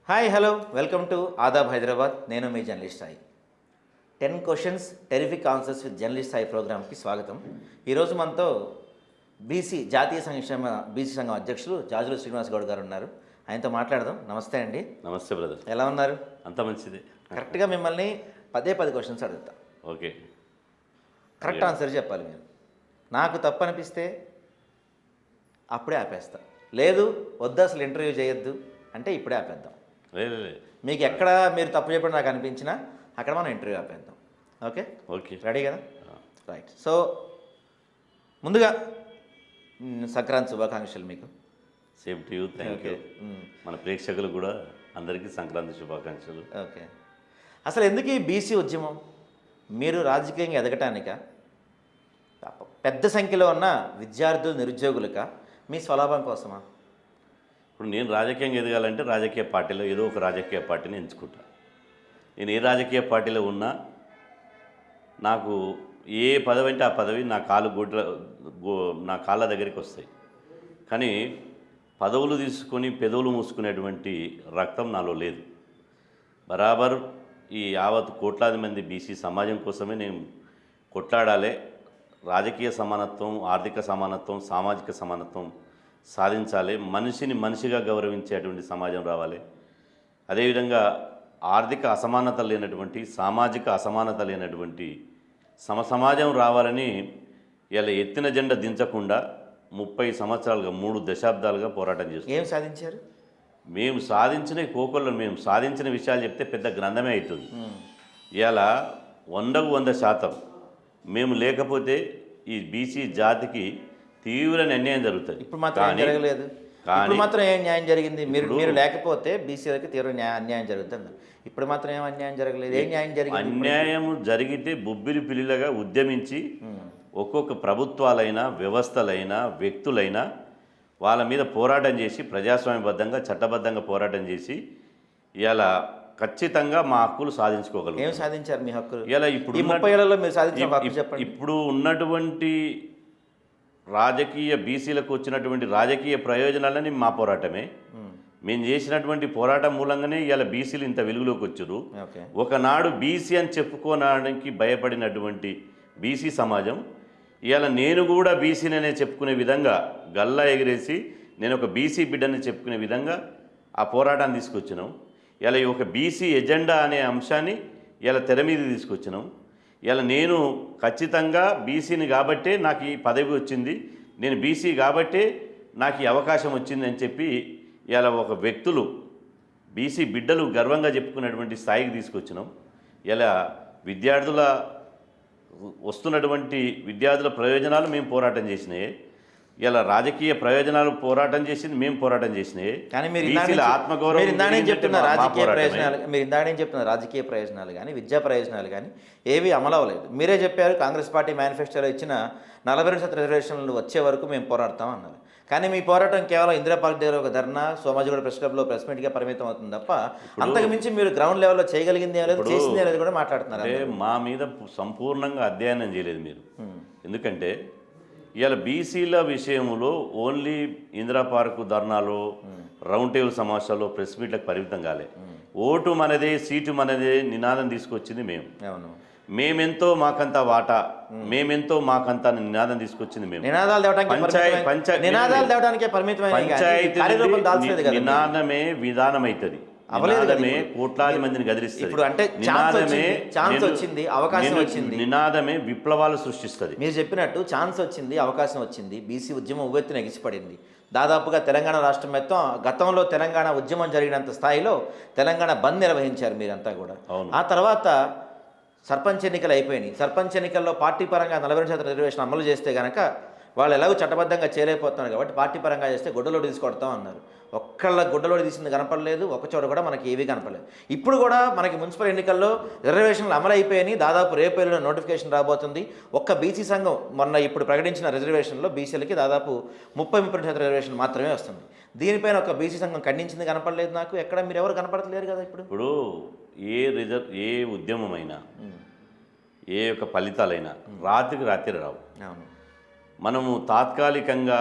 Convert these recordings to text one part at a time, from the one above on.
Hi hello welcome to Aadab Hyderabad. నేను మీ journalist Sai. 10 questions terrific answers with journalist Sai ప్రోగ్రామ్కి స్వాగతం. ఈరోజు మనతో జాతీయ బీసీ సంఘం అధ్యక్షులు జాజుల శ్రీనివాస్ గౌడ్ గారు ఉన్నారు. ఆయనతో మాట్లాడదాం. నమస్తే అండి. నమస్తే బ్రదర్. ఎలా ఉన్నారు? అంత మంచిది. కరెక్ట్గా మిమ్మల్ని 10 క్వశ్చన్స్ అడుగుతా. ఓకే, కరెక్ట్ ఆన్సర్ చెప్పాలి మీరు. నాకు తప్పు అనిపిస్తే అప్పుడే ఆపేస్తా, లేదు వద్దు అసలు ఇంటర్వ్యూ చేయొద్దు అంటే ఇప్పుడే ఆపేద్దాం. లేదు మీకు ఎక్కడ మీరు తప్పు చెప్పడం నాకు అనిపించినా అక్కడ మనం ఇంటర్వ్యూ ఆపేద్దాం. ఓకే ఓకే, రెడీ కదా? రైట్. సో ముందుగా సంక్రాంతి శుభాకాంక్షలు మీకు. Same to you. Thank you. మన ప్రేక్షకులు కూడా అందరికీ సంక్రాంతి శుభాకాంక్షలు. ఓకే, అసలు ఎందుకు ఈ బీసీ ఉద్యమం? మీరు రాజకీయంగా ఎదగటానిక, పెద్ద సంఖ్యలో ఉన్న విద్యార్థులు నిరుద్యోగులక, మీ స్వలాభం కోసమా? ఇప్పుడు నేను రాజకీయంగా ఎదగాలంటే రాజకీయ పార్టీలో ఏదో ఒక రాజకీయ పార్టీని ఎంచుకుంటా. నేను ఏ రాజకీయ పార్టీలో ఉన్నా నాకు ఏ పదవి అంటే ఆ పదవి నా కాళ్ళ దగ్గరికి వస్తాయి. కానీ పదవులు తీసుకొని పెదవులు మూసుకునేటువంటి రక్తం నాలో లేదు. బరాబర్ ఈ యావత్ కోట్లాది మంది బీసీ సమాజం కోసమే నేను కొట్లాడాలి. రాజకీయ సమానత్వం, ఆర్థిక సమానత్వం, సామాజిక సమానత్వం సాధించాలి. మనిషిని మనిషిగా గౌరవించేటువంటి సమాజం రావాలి. అదేవిధంగా ఆర్థిక అసమానత లేనటువంటి, సామాజిక అసమానత లేనటువంటి సమాజం రావాలని ఇలా ఎత్తిన జెండా దించకుండా 30 సంవత్సరాలుగా 3 దశాబ్దాలుగా పోరాటం చేస్తాం. ఏం సాధించారు? మేము సాధించిన కోకొల్లో మేము సాధించిన విషయాలు చెప్తే పెద్ద గ్రంథమే అవుతుంది. ఇలా 100కు 100% మేము లేకపోతే ఈ బీసీ జాతికి తీవ్ర అన్యాయం జరుగుతుంది. ఇప్పుడు మాత్రం జరగలేదు. ఇప్పుడు మాత్రం ఏం న్యాయం జరిగింది? మీరు లేకపోతే బీసీలకి తీవ్ర అన్యాయం జరుగుతుంది. ఇప్పుడు మాత్రం ఏం అన్యాయం జరగలేదు. ఏం న్యాయం జరిగింది? అన్యాయం జరిగితే బొబ్బిలి పిల్లిలాగా ఉద్యమించి ఒక్కొక్క ప్రభుత్వాలైనా, వ్యవస్థలైనా, వ్యక్తులైనా వాళ్ళ మీద పోరాటం చేసి ప్రజాస్వామ్యబద్ధంగా, చట్టబద్ధంగా పోరాటం చేసి ఇలా ఖచ్చితంగా మా హక్కులు సాధించుకోగలరు. ఏం సాధించారు మీ హక్కులు? ఇలా ఇప్పుడు 30 ఏళ్లలో మీరు సాధించిన హక్కులు చెప్పండి. ఇప్పుడు ఉన్నటువంటి రాజకీయ బీసీలకు వచ్చినటువంటి రాజకీయ ప్రయోజనాలని మా పోరాటమే. మేము చేసినటువంటి పోరాటం మూలంగానే ఇలా బీసీలు ఇంత వెలుగులోకి వచ్చారు. ఒకనాడు బీసీ అని చెప్పుకోవడానికి భయపడినటువంటి బీసీ సమాజం ఇలా నేను కూడా బీసీననే చెప్పుకునే విధంగా గల్లా ఎగిరేసి నేను ఒక బీసీ బిడ్డని చెప్పుకునే విధంగా ఆ పోరాటాన్ని తీసుకొచ్చినాం. ఇలా ఒక బీసీ ఎజెండా అనే అంశాన్ని ఇలా తెర మీద తీసుకొచ్చినాం. ఇలా నేను ఖచ్చితంగా బీసీని కాబట్టే నాకు ఈ పదవి వచ్చింది, నేను బీసీ కాబట్టే నాకు ఈ అవకాశం వచ్చింది అని చెప్పి ఇలా ఒక వ్యక్తులు బీసీ బిడ్డలు గర్వంగా చెప్పుకున్నటువంటి స్థాయికి తీసుకొచ్చినాం. ఇలా వస్తున్నటువంటి విద్యార్థుల ప్రయోజనాలు మేము పోరాటం చేసినాయి. ఇలా రాజకీయ ప్రయోజనాలు పోరాటం చేసింది మేము పోరాటం చేసినాయి. కానీ మీరు ఆత్మగౌరవం చెప్తున్న రాజకీయ ప్రయోజనాలు కానీ, విద్యా ప్రయోజనాలు కానీ ఏవి అమలవలేదు. మీరే చెప్పారు, కాంగ్రెస్ పార్టీ మేనిఫెస్టోలో ఇచ్చిన 42% రిజర్వేషన్లు వచ్చే వరకు మేము పోరాడతాం అన్నారు. కానీ మీ పోరాటం కేవలం ఇందిరా పార్క్ దగ్గర ఒక ధర్నా, సోమాజిగూడ ప్రెస్ క్లబ్లో ప్రెస్ మీట్గా పరిమితం అవుతుంది తప్ప అంతకు మించి మీరు గ్రౌండ్ లెవెల్లో చేయగలిగింది లేదు, చేసింది అనేది కూడా మాట్లాడుతున్నారు. అంటే మా మీద సంపూర్ణంగా అధ్యయనం చేయలేదు మీరు. ఎందుకంటే ఇవాళ బీసీల విషయంలో ఓన్లీ ఇందిరా పార్కు ధర్నాలో, రౌండ్ టేబుల్ సమావేశాల్లో, ప్రెస్ మీట్లకు పరిమితం కాలే. ఓటు మనదే, సీటు మనదే నినాదం తీసుకొచ్చింది మేము. మేమెంతో మాకంత వాటా, మేమెంతో మాకంత నినాదం తీసుకొచ్చింది మేము. పంచాయతీ నినాదమే విధానం అవుతుంది. నినాదమే కోట్లాది మందిని గదిలిస్తుంది. ఇప్పుడు అంటే ఛాన్స్ వచ్చింది, అవకాశం వచ్చింది, నినాదమే విప్లవాలు సృష్టిస్తుంది. మీరు చెప్పినట్టు ఛాన్స్ వచ్చింది, అవకాశం వచ్చింది, బీసీ ఉద్యమం ఉవ్వెత్తున ఎగిసిపడింది. దాదాపుగా తెలంగాణ రాష్ట్రం మొత్తం గతంలో తెలంగాణ ఉద్యమం జరిగినంత స్థాయిలో తెలంగాణ బంద్ నిర్వహించారు మీరంతా కూడా. ఆ తర్వాత సర్పంచ్ ఎన్నికలు అయిపోయినాయి. సర్పంచ్ ఎన్నికల్లో పార్టీ పరంగా 42% రిజర్వేషన్ అమలు చేస్తే కనుక వాళ్ళు ఎలాగో చట్టబద్ధంగా చేయలేకపోతున్నారు కాబట్టి పార్టీ పరంగా చేస్తే గుడ్డలోడు తీసుకొడతాం అన్నారు. ఒక్కళ్ళ గుడ్డలోడు తీసింది కనపడలేదు, ఒకచోట కూడా మనకి ఏవీ కనపడలేదు. ఇప్పుడు కూడా మనకి మున్సిపల్ ఎన్నికల్లో రిజర్వేషన్లు అమలు అయిపోయినాయి. దాదాపు రేపు ఎల్లుండి నోటిఫికేషన్ రాబోతుంది. ఒక్క బీసీ సంఘం మొన్న ఇప్పుడు ప్రకటించిన రిజర్వేషన్లో బీసీలకి దాదాపు 30-30% రిజర్వేషన్ మాత్రమే వస్తుంది. దీనిపైన ఒక బీసీ సంఘం ఖండించింది కనపడలేదు నాకు. ఎక్కడ మీరు ఎవరు కనపడలేరు కదా. ఇప్పుడు ఏ ఉద్యమమైనా, ఏ యొక్క ఫలితాలైనా రాత్రికి రాత్రి రావు. మనము తాత్కాలికంగా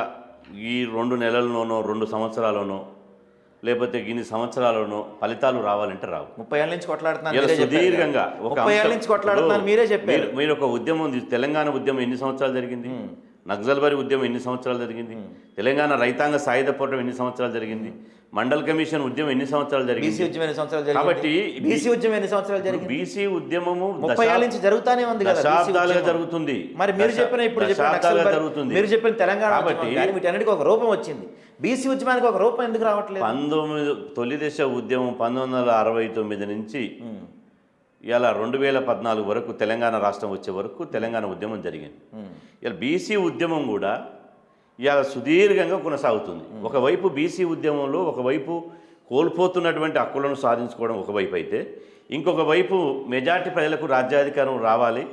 ఈ 2 నెలల్లోనో 2 సంవత్సరాల్లోనో లేకపోతే ఇన్ని సంవత్సరాలను ఫలితాలు రావాలంటే రావు. 30 ఏళ్ళ నుంచి కొట్లాడుతున్నారు, ఇలా మీరే చెప్పారు కదా. సుదీర్ఘంగా 30 ఏళ్ళ నుంచి కొట్లాడుతున్నారు, మీరే చెప్పారు. మీరు ఒక ఉద్యమం తెలంగాణ ఉద్యమం ఎన్ని సంవత్సరాలు జరిగింది? నక్సల్బరీ ఉద్యమం ఎన్ని సంవత్సరాలు జరిగింది? తెలంగాణ రైతాంగ సాయుధ పోరాటం ఎన్ని సంవత్సరాలు జరిగింది? మండల్ కమిషన్ ఉద్యమం ఎన్ని సంవత్సరాలు జరిగింది? బీసీ ఉద్యమం ఎన్ని సంవత్సరాలు జరిగింది? కాబట్టి బీసీ ఉద్యమం ఎన్ని సంవత్సరాలు జరిగింది? బీసీ ఉద్యమము 30 ఏళ్ళ నుంచి జరుగుతానే ఉంది కదా. దశాబ్దాలుగా జరుగుతుంది. మరి మీరు చెప్పిన ఇప్పుడు జరుగుతుంది. మీరు చెప్పిన తెలంగాణ కాబట్టి వీటన్నిటికీ ఒక రూపం వచ్చింది. బీసీ ఉద్యమానికి ఒక రూపం ఎందుకు రావట్లేదు? తొలి దశ ఉద్యమం 1969 నుంచి ఇలా 2014 వరకు తెలంగాణ రాష్ట్రం వచ్చే వరకు తెలంగాణ ఉద్యమం జరిగింది. ఇలా బీసీ ఉద్యమం కూడా ఇలా సుదీర్ఘంగా కొనసాగుతుంది. ఒకవైపు బీసీ ఉద్యమంలో ఒకవైపు కోల్పోతున్నటువంటి హక్కులను సాధించుకోవడం ఒకవైపు అయితే, ఇంకొక వైపు మెజార్టీ ప్రజలకు రాజ్యాధికారం రావాలి,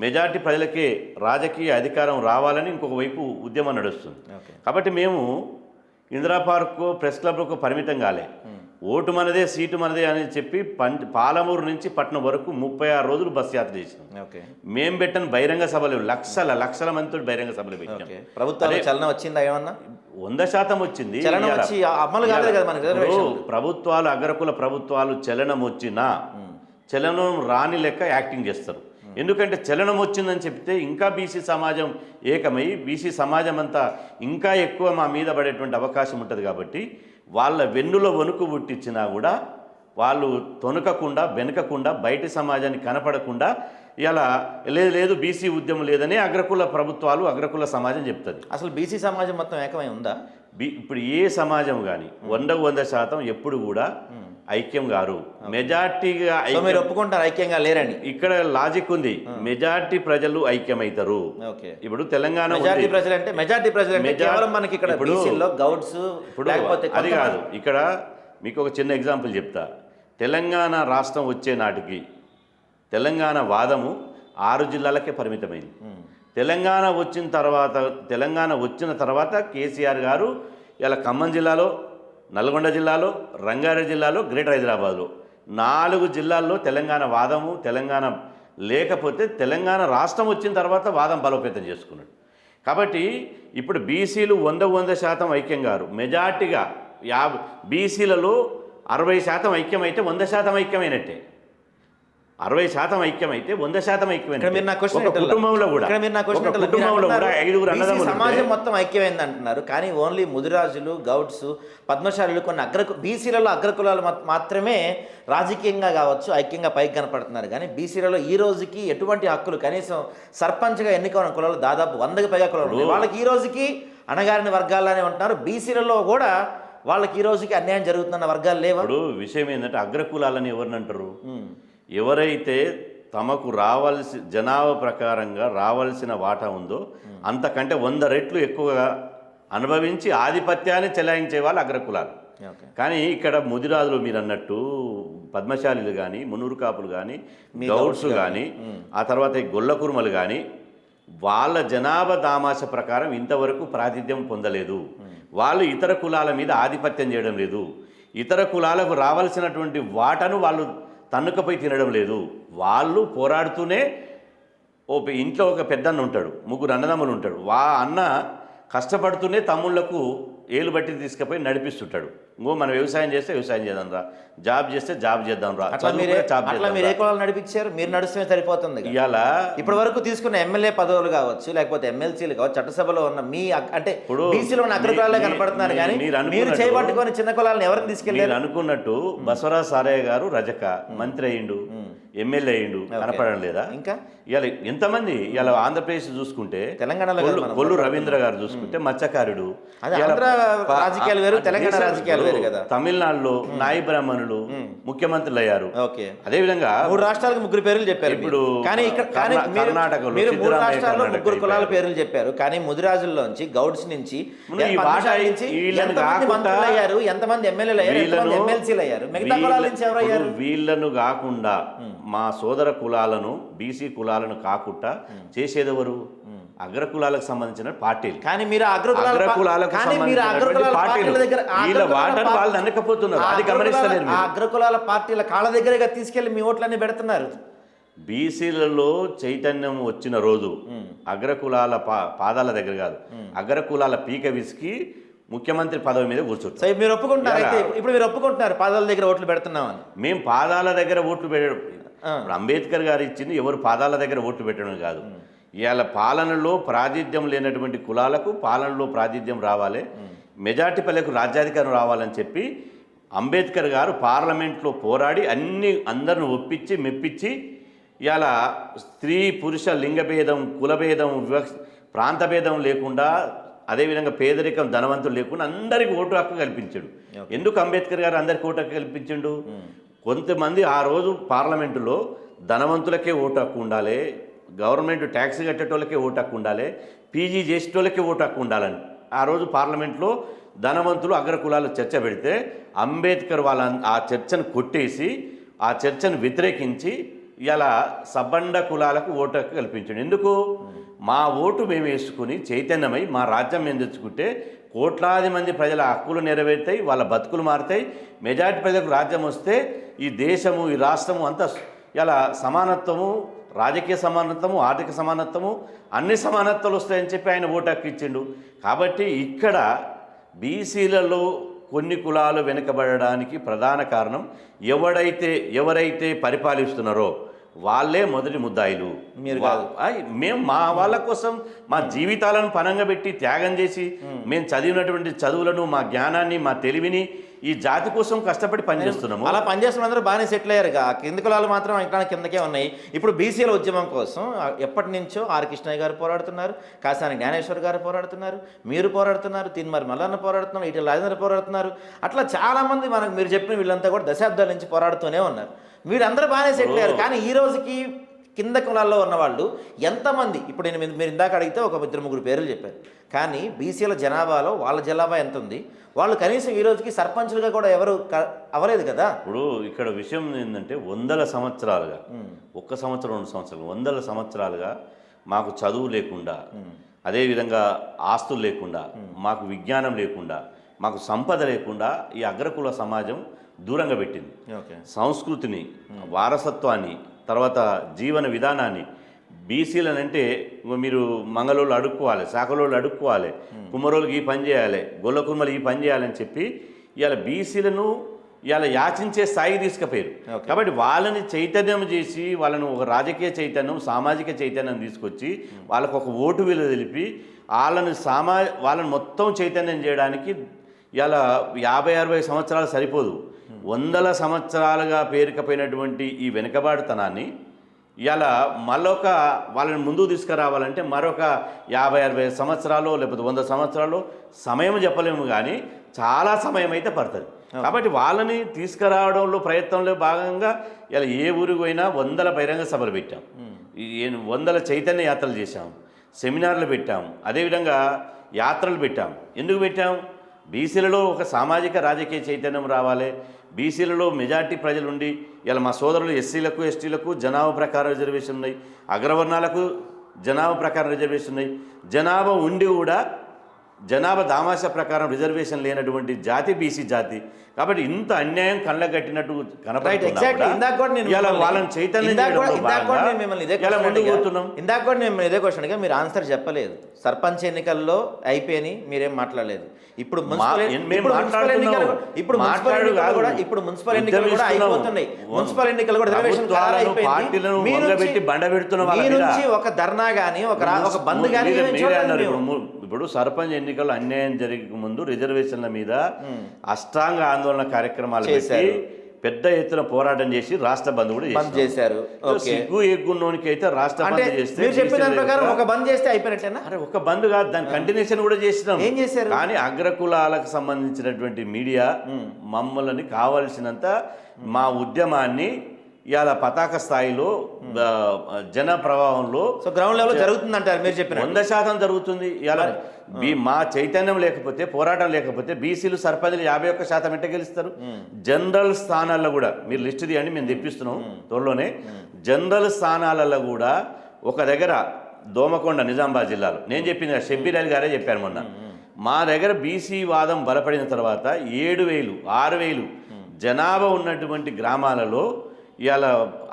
మెజార్టీ ప్రజలకే రాజకీయ అధికారం రావాలని ఇంకొక వైపు ఉద్యమం నడుస్తుంది. కాబట్టి మేము ఇందిరా పార్కు ప్రెస్ క్లబ్కు పరిమితం కాలే. ఓటు మనదే సీటు మనదే అని చెప్పి పాలమూరు నుంచి పట్నం వరకు 36 రోజులు బస్ యాత్ర చేసినాం. మేము పెట్టిన బహిరంగ సభలు లక్షల మందితో బహిరంగ సభలు పెట్టాం. ప్రభుత్వం చలనం వచ్చిందా? ఏమన్నా 100% వచ్చింది. ప్రభుత్వాలు అగ్రకుల ప్రభుత్వాలు చలనం వచ్చినా చలనం రాని లెక్క యాక్టింగ్ చేస్తారు. ఎందుకంటే చలనం వచ్చిందని చెప్తే ఇంకా బీసీ సమాజం ఏకమై బీసీ సమాజం అంతా ఇంకా ఎక్కువ మా మీద పడేటువంటి అవకాశం ఉంటుంది. కాబట్టి వాళ్ళ వెన్నులో వణుకు పుట్టించినా కూడా వాళ్ళు తొనకకుండా వెనకకుండా బయటి సమాజాన్ని కనపడకుండా ఇలా లేదు బీసీ ఉద్యమం లేదని అగ్రకుల ప్రభుత్వాలు అగ్రకుల సమాజం చెప్తుంది. అసలు బీసీ సమాజం మొత్తం ఏకమై ఉందా? ఇప్పుడు ఏ సమాజం కానీ 100% ఎప్పుడు కూడా ఐక్యం గారు. మెజార్టీగా మీరు ఒప్పుకుంటారు ఐక్యంగా లేరని? ఇక్కడ లాజిక్ ఉంది. మెజార్టీ ప్రజలు ఐక్యమవుతారు. ఇప్పుడు తెలంగాణ మెజార్టీ ప్రజలు కేవలం మనకి ఇక్కడ బీసీలో గౌడ్స్ అది కాదు. ఇక్కడ మీకు ఒక చిన్న ఎగ్జాంపుల్ చెప్తా. తెలంగాణ రాష్ట్రం వచ్చే నాటికి తెలంగాణ వాదము 6 జిల్లాలకే పరిమితమైంది. తెలంగాణ వచ్చిన తర్వాత కేసీఆర్ గారు ఇలా ఖమ్మం జిల్లాలో, నల్గొండ జిల్లాలో, రంగారెడ్డి జిల్లాలో, గ్రేటర్ హైదరాబాద్లో 4 జిల్లాల్లో తెలంగాణ వాదము తెలంగాణ లేకపోతే తెలంగాణ రాష్ట్రం వచ్చిన తర్వాత వాదం బలోపేతం చేసుకున్నాడు. కాబట్టి ఇప్పుడు బీసీలు 100% ఐక్యం గారు. మెజార్టీగా బీసీలలో 60% ఐక్యమైతే 100% ఐక్యమైనట్టే. 60% ఐక్యమైతే 100% ఐక్యమైనట్టే. కుటుంబంలో కూడా ఐదుగురు అన్నదమ్ములు సమాజం మొత్తం ఐక్యమైంది అంటున్నారు. కానీ ఓన్లీ ముదిరాజులు, గౌడ్స్, పద్మశాలులు కొన్ని బీసీలలో అగ్రకులాలు మాత్రమే రాజకీయంగా కావచ్చు ఐక్యంగా పైకి కనపడుతున్నారు. కానీ బీసీలలో ఈ రోజుకి ఎటువంటి హక్కులు, కనీసం సర్పంచ్గా ఎన్నికైన కులాలు దాదాపు 100కి పైగా కులాలు వాళ్ళకి ఈ రోజుకి అణగారిన వర్గాలనే ఉంటున్నారు. బీసీలలో కూడా వాళ్ళకి ఈ రోజుకి అన్యాయం జరుగుతున్న వర్గాలు లేవు. ఇప్పుడు విషయం ఏంటంటే అగ్రకులాలని ఎవరిని అంటారు? ఎవరైతే తమకు జనాభా ప్రకారంగా రావాల్సిన వాటా ఉందో అంతకంటే 100 రెట్లు ఎక్కువగా అనుభవించి ఆధిపత్యాన్ని చెలాయించే వాళ్ళు అగ్రకులాలు. కానీ ఇక్కడ ముదిరాజులు మీరు అన్నట్టు పద్మశాలీలు కానీ, మున్నూరు కాపులు కానీ, గౌడ్స్ కానీ, ఆ తర్వాత గొల్ల కుర్మలు కానీ వాళ్ళ జనాభా దామాష ప్రకారం ఇంతవరకు ప్రాతినిధ్యం పొందలేదు. వాళ్ళు ఇతర కులాల మీద ఆధిపత్యం చేయడం లేదు. ఇతర కులాలకు రావాల్సినటువంటి వాటను వాళ్ళు తన్నుకపోయి తినడం లేదు. వాళ్ళు పోరాడుతూనే ఇంట్లో ఒక పెద్దన్న ఉంటాడు, 3 అన్నదమ్ములు ఉంటాడు. అన్న కష్టపడుతూనే తమ్ముళ్లకు ఏలు బట్టి తీసుకుపోయి నడిపిస్తుంటాడు. మనం వ్యవసాయం చేస్తే వ్యవసాయం చేద్దాం రా, జాబ్ చేస్తే జాబ్ చేద్దాం రా. మీరు ఏ కులాలు నడిపించారు? మీరు నడుస్తే సరిపోతుంది. ఇవాళ ఇప్పటి వరకు తీసుకున్న ఎమ్మెల్యే పదవులు కావచ్చు, లేకపోతే ఎమ్మెల్సీలు కావచ్చు, చట్టసభలో ఉన్న మీ అంటే బీసీలో ఉన్న అగ్రకులాలే కనపడుతున్నారు. కానీ మీరు చేపట్టుకొని చిన్న కులాలను ఎవరిని తీసుకెళ్ళి అనుకున్నట్టు బసవరాజ్ సారయ్య గారు రజక మంత్రి అయ్యిండు, ఎమ్మెల్యే అయ్యిండు, కనపడడం లేదా? ఇంకా ఇవాళ ఎంతమంది ఇవాళ ఆంధ్రప్రదేశ్ చూసుకుంటే తెలంగాణలో కొల్లు రవీంద్ర గారు చూసుకుంటే మత్స్యకారుడు. రాజకీయాలు వేరు, తెలంగాణ రాజకీయాలు వేరు కదా. తమిళనాడులో నాయి బ్రాహ్మణులు ముఖ్యమంత్రులు అయ్యారు. అదే విధంగా 3 రాష్ట్రాలకు 3 పేర్లు చెప్పారు. ఇప్పుడు కర్ణాటకలో 3 రాష్ట్రాల్లో 3 కులాల పేర్లు చెప్పారు. కానీ ముదిరాజుల్లోంచి, గౌడ్స్ నుంచి, ఎంతమంది ఎమ్మెల్యేలు అయ్యారు, ఎమ్మెల్సీలు అయ్యారు, మిగతా కులాల నుంచి ఎవరు అయ్యారు? వీళ్ళను కాకుండా మా సోదర కులాలను, బీసీ కులాలను కాకుండా చేసేదెవరు? అగ్రకులాలకు సంబంధించిన పార్టీలు. కానీ మీరు అగ్రకులాలకు అగ్రకులాల పార్టీల కాళ్ళ దగ్గరగా తీసుకెళ్లి మీ ఓట్లన్నీ పెడుతున్నారు. బీసీలలో చైతన్యం వచ్చిన రోజు అగ్రకులాల పాదాల దగ్గర కాదు, అగ్రకులాల పీక విసికి ముఖ్యమంత్రి పదవి మీద కూర్చుంటాం. సో మీరు ఒప్పుకుంటున్నారు అయితే, ఇప్పుడు మీరు ఒప్పుకుంటున్నారు పాదాల దగ్గర ఓట్లు పెడుతున్నామని. మేము పాదాల దగ్గర ఓట్లు పెట్టడం, ఇప్పుడు అంబేద్కర్ గారు ఇచ్చింది ఎవరు పాదాల దగ్గర ఓట్లు పెట్టడం కాదు. ఇవాళ పాలనలో ప్రాతినిధ్యం లేనటువంటి కులాలకు పాలనలో ప్రాతినిధ్యం రావాలి, మెజార్టీ పల్లెకు రాజ్యాధికారం రావాలని చెప్పి అంబేద్కర్ గారు పార్లమెంట్లో పోరాడి అందరిని ఒప్పించి మెప్పించి ఇవాళ స్త్రీ పురుష లింగభేదం కులభేదం ప్రాంతభేదం లేకుండా, అదేవిధంగా పేదరికం ధనవంతులు లేకుండా అందరికీ ఓటు హక్కు కల్పించాడు. ఎందుకు అంబేద్కర్ గారు అందరికీ ఓటు హక్కు కల్పించాడు? కొంతమంది ఆ రోజు పార్లమెంటులో ధనవంతులకే ఓటు హక్కు ఉండాలి, గవర్నమెంట్ ట్యాక్స్ కట్టేటోళ్ళకే ఓటు హక్కు ఉండాలి, పీజీ చేసేటోళ్ళకే ఓటు హక్కు ఉండాలని ఆ రోజు పార్లమెంట్లో ధనవంతులు అగ్రకులాలు చర్చ పెడితే అంబేద్కర్ ఆ చర్చను కొట్టేసి ఆ చర్చను వ్యతిరేకించి ఇలా సబ్బండ కులాలకు ఓటు హక్కు కల్పించాడు. ఎందుకు? మా ఓటు మేము వేసుకుని చైతన్యమై మా రాజ్యం మేము తెచ్చుకుంటే కోట్లాది మంది ప్రజల హక్కులు నెరవేరుతాయి, వాళ్ళ బతుకులు మారుతాయి, మెజారిటీ ప్రజలకు రాజ్యం వస్తే ఈ దేశము ఈ రాష్ట్రము అంతా ఇలా సమానత్వము, రాజకీయ సమానత్వము, ఆర్థిక సమానత్వము, అన్ని సమానత్వాలు వస్తాయని చెప్పి ఆయన ఓటు హక్కు ఇచ్చిండు. కాబట్టి ఇక్కడ బీసీలలో కొన్ని కులాలు వెనుకబడడానికి ప్రధాన కారణం ఎవరైతే పరిపాలిస్తున్నారో వాళ్ళే మొదటి ముద్దాయిలు. మీరు కాదు. మేము మా వాళ్ళ కోసం మా జీవితాలను పనంగా పెట్టి త్యాగం చేసి మేము చదివినటువంటి చదువులను, మా జ్ఞానాన్ని, మా తెలివిని ఈ జాతి కోసం కష్టపడి పనిచేస్తున్నాము. అలా పనిచేస్తున్న అందరూ బాగానే సెటిల్ అయ్యారు. కింద కులాలు మాత్రం ఇక్కడ కిందకే ఉన్నాయి. ఇప్పుడు బీసీల ఉద్యమం కోసం ఎప్పటి నుంచో ఆర్ కృష్ణయ్య గారు పోరాడుతున్నారు, కాసాని జ్ఞానేశ్వర్ గారు పోరాడుతున్నారు, మీరు పోరాడుతున్నారు, తిన్మరి మల్లన్న పోరాడుతున్నారు, ఈటెల రాజేంద్ర పోరాడుతున్నారు. అట్లా చాలామంది మనకు మీరు చెప్పిన వీళ్ళంతా కూడా దశాబ్దాల నుంచి పోరాడుతూనే ఉన్నారు. వీరందరూ బాగానే సెటిల్ అయ్యారు. కానీ ఈ రోజుకి కింద కులాల్లో ఉన్నవాళ్ళు ఎంతమంది? ఇప్పుడు మీరు ఇందాక అడిగితే ఒక 2-3 పేర్లు చెప్పారు. కానీ బీసీల జనాభాలో వాళ్ళ జనాభా ఎంత ఉంది? వాళ్ళు కనీసం ఈ రోజుకి సర్పంచులుగా కూడా ఎవరు అవ్వలేదు కదా. ఇప్పుడు ఇక్కడ విషయం ఏంటంటే 100 సంవత్సరాలుగా, 1 సంవత్సరం 2 సంవత్సరాలు 100 సంవత్సరాలుగా మాకు చదువు లేకుండా, అదేవిధంగా ఆస్తులు లేకుండా, మాకు విజ్ఞానం లేకుండా, మాకు సంపద లేకుండా ఈ అగ్రకుల సమాజం దూరంగా పెట్టింది. సంస్కృతిని, వారసత్వాన్ని, తర్వాత జీవన విధానాన్ని. బీసీలనంటే మీరు మంగళోళ్ళు అడుక్కోవాలి, శాఖలోళ్ళు అడుక్కోవాలి, కుమ్మరోళ్ళకి ఈ పని చేయాలి, గొల్ల కుమ్మలు ఈ పని చేయాలని చెప్పి ఇవాళ బీసీలను ఇవాళ యాచించే స్థాయికి తీసుకుపోయారు. కాబట్టి వాళ్ళని చైతన్యం చేసి, వాళ్ళను ఒక రాజకీయ చైతన్యం, సామాజిక చైతన్యం తీసుకొచ్చి వాళ్ళకు ఒక ఓటు విలువ తెలిపి వాళ్ళని మొత్తం చైతన్యం చేయడానికి ఇవాళ 50-60 సంవత్సరాలు సరిపోదు. 100 సంవత్సరాలుగా పేరుకపోయినటువంటి ఈ వెనుకబాటుతనాన్ని ఇవాళ మరొక వాళ్ళని ముందుకు తీసుకురావాలంటే మరొక 50-60 సంవత్సరాలు లేకపోతే 100 సంవత్సరాలు సమయం చెప్పలేము, కానీ చాలా సమయం అయితే పడుతుంది. కాబట్టి వాళ్ళని తీసుకురావడంలో ప్రయత్నంలో భాగంగా ఇలా ఏ ఊరికి పోయినా 100 బహిరంగ సభలు పెట్టాం, 100 చైతన్య యాత్రలు చేశాం, సెమినార్లు పెట్టాం, అదేవిధంగా యాత్రలు పెట్టాం. ఎందుకు పెట్టాం? బీసీలలో ఒక సామాజిక రాజకీయ చైతన్యం రావాలి, బీసీలలో మెజార్టీ ప్రజలుండి ఇలా మా సోదరులు ఎస్సీలకు ఎస్టీలకు జనాభా ప్రకారం రిజర్వేషన్ ఉన్నాయి, అగ్రవర్ణాలకు జనాభా ప్రకారం రిజర్వేషన్ ఉన్నాయి, జనాభా ఉండి కూడా జనాభా దామాష ప్రకారం రిజర్వేషన్ లేనటువంటి జాతి బీసీ జాతి. కాబట్టి ఇంత అన్యాయం కళ్ళకు కట్టినట్టు వాళ్ళని చైతన్యం ఇందాక కూడా నేను ఇదే క్వశ్చన్గా మీరు ఆన్సర్ చెప్పలేదు. సర్పంచ్ ఎన్నికల్లో అయిపోయి మీరేం మాట్లాడలేదు. ఇప్పుడు మున్సిపల్ ఎన్నికలు కూడా అయిపోతున్నాయి. మున్సిపల్ ఎన్నికలు కూడా ఒక ధర్నా గానీ ఒక బంద్ గానీ. ఇప్పుడు సర్పంచ్ ఎన్నికలు అన్యాయం జరిగే ముందు రిజర్వేషన్ల మీద అష్టాంగ ఆందోళన కార్యక్రమాలు చేశారు, పెద్ద ఎత్తున పోరాటం చేసి రాష్ట్ర బంద్ కూడా చేశారు. సిగ్గు ఎగ్గున్నోనికి అయితే రాష్ట్ర బంద్ చేస్తే ఒక బంద్ చేస్తే అయిపోయినట్టేనా? అరే ఒక బంద్ కాదు, దాని కంటిన్యూషన్ కూడా చేసినాం. ఏం చేశారు? కానీ అగ్రకులాలకు సంబంధించినటువంటి మీడియా మమ్మల్ని కావాల్సినంత మా ఉద్యమాన్ని ఇవాళ పతాక స్థాయిలో జన ప్రవాహంలో గ్రౌండ్ లెవెల్ జరుగుతుంది అంటారు. మీరు చెప్పిన 100% జరుగుతుంది. ఇవాళ మా చైతన్యం లేకపోతే, పోరాటం లేకపోతే బీసీలు సర్పంచులు 51% ఎట్ట గెలుస్తారు? జనరల్ స్థానాల్లో కూడా మీరు లిస్ట్ తీయండి, మేము తెప్పిస్తున్నాం త్వరలోనే. జనరల్ స్థానాలలో కూడా ఒక దగ్గర దోమకొండ నిజామాబాద్ జిల్లాలో నేను చెప్పిన షబ్బీర్ అలీ గారే చెప్పారు మొన్న, మా దగ్గర బీసీ వాదం బలపడిన తర్వాత 7,000 6,000 జనాభా ఉన్నటువంటి గ్రామాలలో ఇవాళ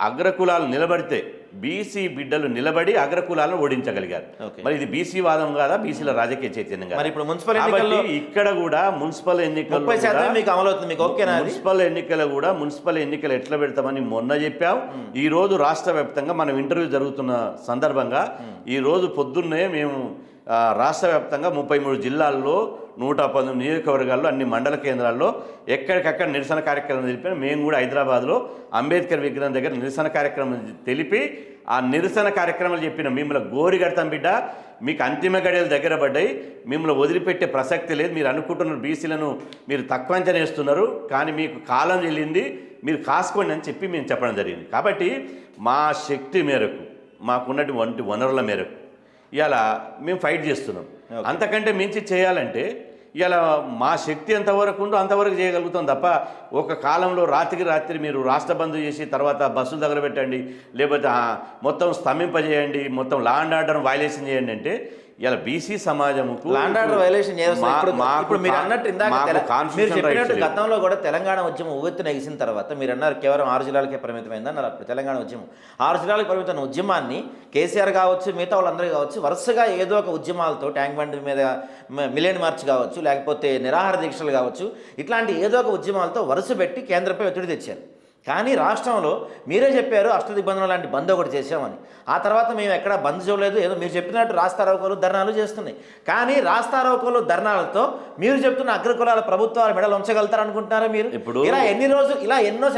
అగ్రకులాలు నిలబడితే బీసీ బిడ్డలు నిలబడి అగ్రకులాలను ఓడించగలిగారు. Okay. మరి ఇది బీసీ వాదం కాదా, బీసీల రాజకీయ చైతన్యం కాదా? మరి ఇప్పుడు మున్సిపల్ కాబట్టి ఎన్నికల్లో ఇక్కడ కూడా మున్సిపల్ ఎన్నికల్లో 30% మీకు అమలు అవుతుంది, మీకు ఓకేనా అది? మున్సిపల్ ఎన్నికలు ఎట్లా పెడతామని మొన్న చెప్పాం. ఈ రోజు రాష్ట్ర వ్యాప్తంగా మనం ఇంటర్వ్యూ జరుగుతున్న సందర్భంగా ఈ రోజు పొద్దున్నే మేము రాష్ట్ర వ్యాప్తంగా 33 జిల్లాల్లో 119 నియోజకవర్గాల్లో అన్ని మండల కేంద్రాల్లో ఎక్కడికక్కడ నిరసన కార్యక్రమం తెలిపాం. మేము కూడా హైదరాబాద్లో అంబేద్కర్ విగ్రహం దగ్గర నిరసన కార్యక్రమం తెలిపి ఆ నిరసన కార్యక్రమాలు చెప్పిన మిమ్మల్ని గోరి కడతాం బిడ్డ, మీకు అంతిమ గడియలు దగ్గర పడ్డాయి, మిమ్మల్ని వదిలిపెట్టే ప్రసక్తి లేదు, మీరు అనుకుంటున్నారు బీసీలను మీరు తక్కువ అంచనా వేస్తున్నారు, కానీ మీకు కాలం చెల్లింది, మీరు కాసుకోండి అని చెప్పి మేము చెప్పడం జరిగింది. కాబట్టి మా శక్తి మేరకు మాకున్నటువంటి వనరుల మేరకు ఇలా మేము ఫైట్ చేస్తున్నాం. అంతకంటే మించి చేయాలంటే ఇలా మా శక్తి ఎంతవరకు ఉందో అంతవరకు చేయగలుగుతాం తప్ప ఒక కాలంలో రాత్రికి రాత్రి మీరు రాష్ట్ర బంద్ చేసి తర్వాత బస్సులు దగ్గర పెట్టండి, లేకపోతే మొత్తం స్తంభింపజేయండి, మొత్తం లా అండ్ ఆర్డర్ వైలేషన్ చేయండి అంటే ఇలా బీసీ సమాజముకు లాండ్ ఆర్డర్ వైలేషన్ ఇప్పుడు మీరు అన్నట్టు ఇందాక మీరు చెప్పినట్టు గతంలో కూడా తెలంగాణ ఉద్యమం ఉవ్వెత్తున ఎగిసిన తర్వాత మీరు అన్నారు కేవలం 6 జిల్లాలకే పరిమితమైంది అన్నారు. అప్పుడు తెలంగాణ ఉద్యమం 6 జిల్లాలకు పరిమితమైన ఉద్యమాన్ని కేసీఆర్ కావచ్చు, మిగతా వాళ్ళందరూ కావచ్చు, వరుసగా ఏదో ఒక ఉద్యమాలతో ట్యాంక్ బండ్ మీద మిలియన్ మార్చ్ కావచ్చు, లేకపోతే నిరాహార దీక్షలు కావచ్చు, ఇట్లాంటి ఏదో ఒక ఉద్యమాలతో వరుస పెట్టి కేంద్రంపై ఒత్తిడి తెచ్చారు. కానీ రాష్ట్రంలో మీరే చెప్పారు అష్టదిగ్బంధనం లాంటి బంద్ ఒకటి చేసామని. ఆ తర్వాత మేము ఎక్కడ బంద్ చేయలేదు, ఏదో మీరు చెప్పినట్టు రాస్తారోకోలు ధర్నాలు చేస్తున్నాయి. కానీ రాస్తారోకోలు ధర్నాలతో మీరు చెప్తున్న అగ్రకులాల ప్రభుత్వాలు మెడలు ఉంచగలుగుతారు అనుకుంటున్నారా మీరు? ఇప్పుడు ఇలా ఎన్నో